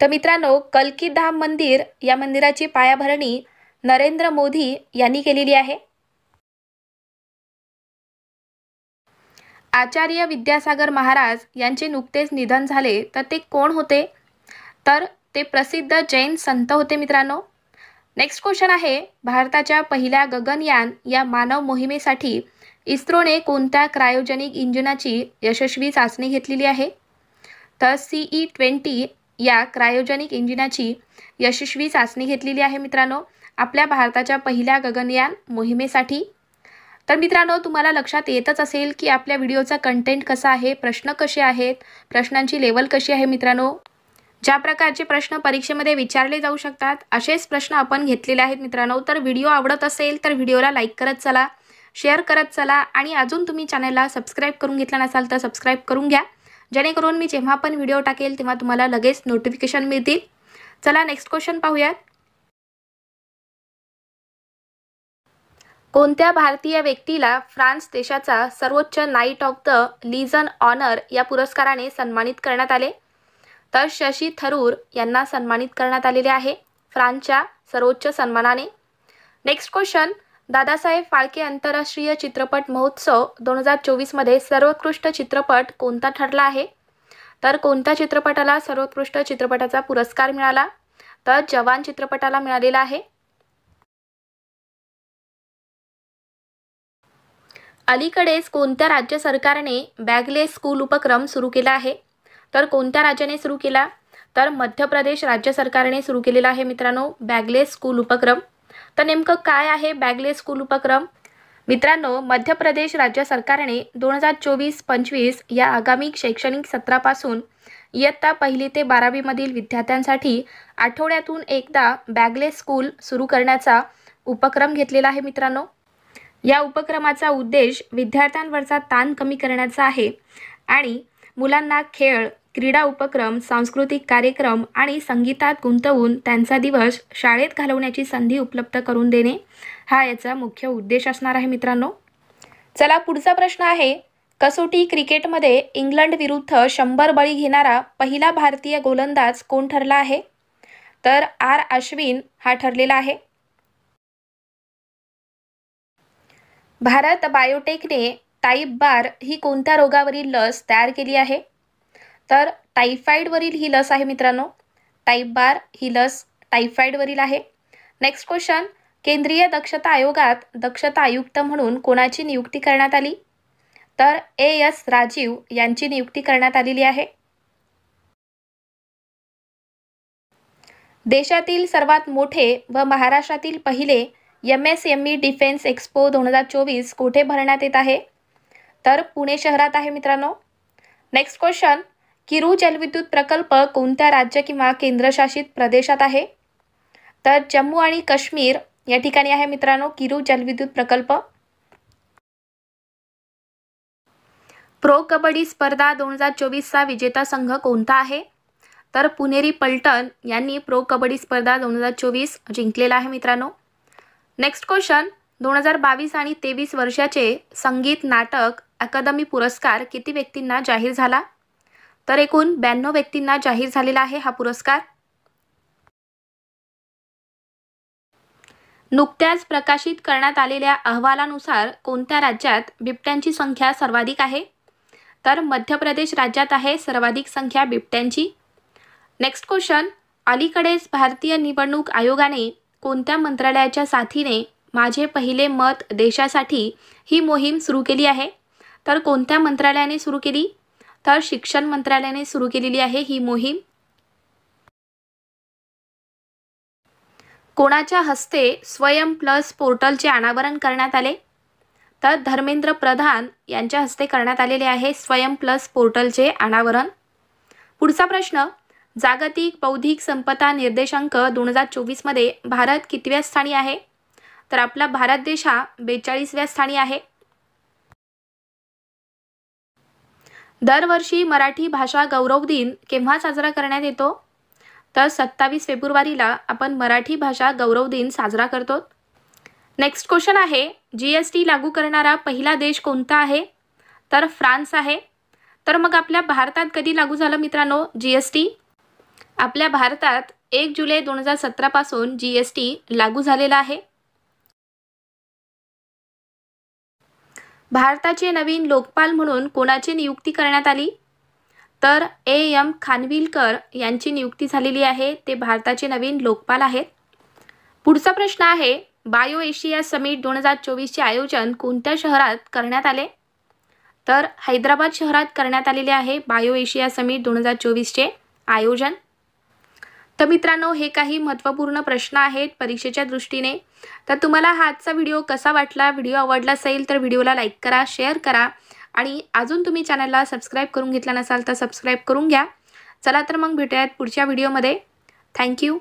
तर मित्रांनो कल्की धाम मंदिर या मंदिराची पायाभरणी नरेंद्र मोदी यांनी केलेली आहे. आचार्य विद्यासागर महाराज यांचे नुकतेच निधन झाले तर ते कोण होते? तर ते प्रसिद्ध जैन संत होते मित्रांनो. नेक्स्ट क्वेश्चन आहे, भारताच्या पहिल्या गगनयान या मानव मोहिमेसाठी इस्रोने कोणत्या क्रायोजेनिक इंजिनाची यशस्वी चाचणी घेतलेली आहे? तर CE-20 या क्रायोजेनिक इंजिनाची यशस्वी चाचणी घेतलेली आहे मित्रांनो आपल्या भारताच्या पहिल्या गगनयान मोहिमेसाठी. तर मित्रांनो, तुम्हाला लक्षात येतच असेल की आपल्या व्हिडिओचा कंटेंट कसा आहे, प्रश्न कसे आहेत, प्रश्नांची लेवल कशी आहे मित्रांनो. ज्या प्रकारचे प्रश्न परीक्षेमध्ये विचारले जाऊ शकतात असेच प्रश्न आपण घेतलेले आहेत मित्रांनो. तर व्हिडिओ आवडत असेल तर व्हिडिओला लाईक करत चला, शेअर करत चला आणि अजून तुम्ही चॅनलला सबस्क्राईब करून घेतला नसाल तर सबस्क्राईब करून घ्या, जेणेकरून मी जेव्हा पण व्हिडिओ टाकेल तेव्हा तुम्हाला लगेच नोटिफिकेशन मिळतील. चला नेक्स्ट क्वेश्चन पाहूयात. कोणत्या भारतीय व्यक्तीला फ्रान्स देशाचा सर्वोच्च knight of the Legion Honour या पुरस्काराने सन्मानित करण्यात आले? तर शशी थरूर यांना सन्मानित करण्यात आलेले आहे फ्रान्सच्या सर्वोच्च सन्मानाने. नेक्स्ट क्वेश्चन, दादासाहेब फाळके आंतरराष्ट्रीय चित्रपट महोत्सव 2024 मध्ये सर्वोत्कृष्ट चित्रपट कोणता ठरला आहे? तर कोणत्या चित्रपटाला सर्वोत्कृष्ट चित्रपटाचा पुरस्कार मिळाला? तर जवान चित्रपटाला मिळालेला आहे. अलीकडेच कोणत्या राज्य सरकारने बॅगलेस स्कूल उपक्रम सुरू केला आहे? तर कोणत्या राज्याने सुरू केला? तर मध्य प्रदेश राज्य सरकारने सुरू केलेला आहे मित्रांनो बॅगलेस स्कूल उपक्रम. तर नेमकं काय आहे बॅगलेस स्कूल उपक्रम? मित्रांनो, मध्य प्रदेश राज्य सरकारने 2024-25 या आगामी शैक्षणिक सत्रापासून इयत्ता 1ली ते 12वी मधील विद्यार्थ्यांसाठी आठवड्यातून एकदा बॅगलेस स्कूल सुरू करण्याचा उपक्रम घेतलेला आहे मित्रांनो. या उपक्रमाचा उद्देश विद्यार्थ्यांवरचा ताण कमी करण्याचा आहे आणि मुलांना खेळ, क्रीडा उपक्रम, सांस्कृतिक कार्यक्रम आणि संगीतात गुंतवून त्यांचा दिवस शाळेत घालवण्याची संधी उपलब्ध करून देणे हा याचा मुख्य उद्देश असणार आहे मित्रांनो. चला पुढचा प्रश्न आहे, कसोटी क्रिकेटमध्ये इंग्लंड विरुद्ध 100 बळी घेणारा पहिला भारतीय गोलंदाज कोण ठरला आहे? तर R. अश्विन हा ठरलेला आहे. भारत बायोटेकने टाईप बार ही कोणत्या रोगावरील लस तयार केली आहे? तर टायफॉईडवरील ही लस आहे मित्रांनो. टाईप बार ही लस टायफॉईडवरील आहे. नेक्स्ट क्वेश्चन, केंद्रीय दक्षता आयोगात दक्षता आयुक्त म्हणून कोणाची नियुक्ती करण्यात आली? तर A.S. राजीव यांची नियुक्ती करण्यात आलेली आहे. देशातील सर्वात मोठे व महाराष्ट्रातील पहिले MSME डिफेन्स एक्स्पो 2024 कोठे भरण्यात येत आहे? तर पुणे शहरात आहे मित्रांनो. नेक्स्ट क्वेश्चन, किरू जलविद्युत प्रकल्प कोणत्या राज्य किंवा केंद्रशासित प्रदेशात आहे? तर जम्मू आणि काश्मीर या ठिकाणी आहे मित्रांनो किरू जलविद्युत प्रकल्प. प्रो कबड्डी स्पर्धा 2024चा विजेता संघ कोणता आहे? तर पुणेरी पलटण यांनी प्रो कबड्डी स्पर्धा 2024 जिंकलेला आहे मित्रांनो. नेक्स्ट क्वेश्चन, 2022 आणि 23 वर्षाचे संगीत नाटक अकादमी पुरस्कार किती व्यक्तींना जाहीर झाला? तर एकूण 92 व्यक्तींना जाहीर झालेला आहे हा पुरस्कार. नुकत्याच प्रकाशित करण्यात आलेल्या अहवालानुसार कोणत्या राज्यात बिबट्यांची संख्या सर्वाधिक आहे? तर मध्य प्रदेश राज्यात आहे सर्वाधिक संख्या बिबट्यांची. नेक्स्ट क्वेश्चन, अलीकडेच भारतीय निवडणूक आयोगाने कोणत्या मंत्रालयाच्या साथीने माझे पहिले मत देशासाठी ही मोहीम सुरू केली आहे? तर कोणत्या मंत्रालयाने सुरू केली? तर शिक्षण मंत्रालयाने सुरू केलेली आहे ही मोहीम. कोणाच्या हस्ते स्वयं प्लस पोर्टलचे अनावरण करण्यात आले? तर धर्मेंद्र प्रधान यांच्या हस्ते करण्यात आलेले आहे स्वयं प्लस पोर्टलचे अनावरण. पुढचा प्रश्न, जागतिक बौद्धिक संपदा निर्देशांक 2024 मध्ये भारत कितव्या स्थानी आहे? तर आपला भारत देश हा 42व्या स्थानी आहे. दरवर्षी मराठी भाषा गौरव दिन केव्हा साजरा करण्यात येतो? तर 27 फेब्रुवारीला आपण मराठी भाषा गौरव दिन साजरा करतो. नेक्स्ट क्वेश्चन आहे, GST लागू करणारा पहिला देश कोणता आहे? तर फ्रान्स आहे. तर मग आपल्या भारतात कधी लागू झालं मित्रांनो GST? आपल्या भारतात 1 जुलै 2017 पासून GST लागू झालेला आहे. भारताचे नवीन लोकपाल म्हणून कोणाची नियुक्ती करण्यात आली? तर AM खानविलकर यांची नियुक्ती झालेली आहे, ते भारताचे नवीन लोकपाल आहेत। पुढचा प्रश्न आहे, बायो एशिया समिट 2024चे आयोजन कोणत्या शहरात करण्यात आले? तर हैदराबाद शहरात करण्यात आलेले आहे बायो एशिया समिट 2024चे आयोजन। तर मित्रांनो, हे काही महत्त्वपूर्ण प्रश्न आहेत परीक्षेच्या दृष्टीने। तर तुम्हाला हा आजचा व्हिडिओ कसा वाटला? व्हिडिओ आवडला असेल तर व्हिडिओला लाईक करा, शेअर करा आणि अजून तुम्ही चॅनलला सबस्क्राईब करून घेतला नसाल तर सबस्क्राईब करून घ्या। चला तर मग भेटूयात पुढच्या व्हिडिओमध्ये। थँक्यू।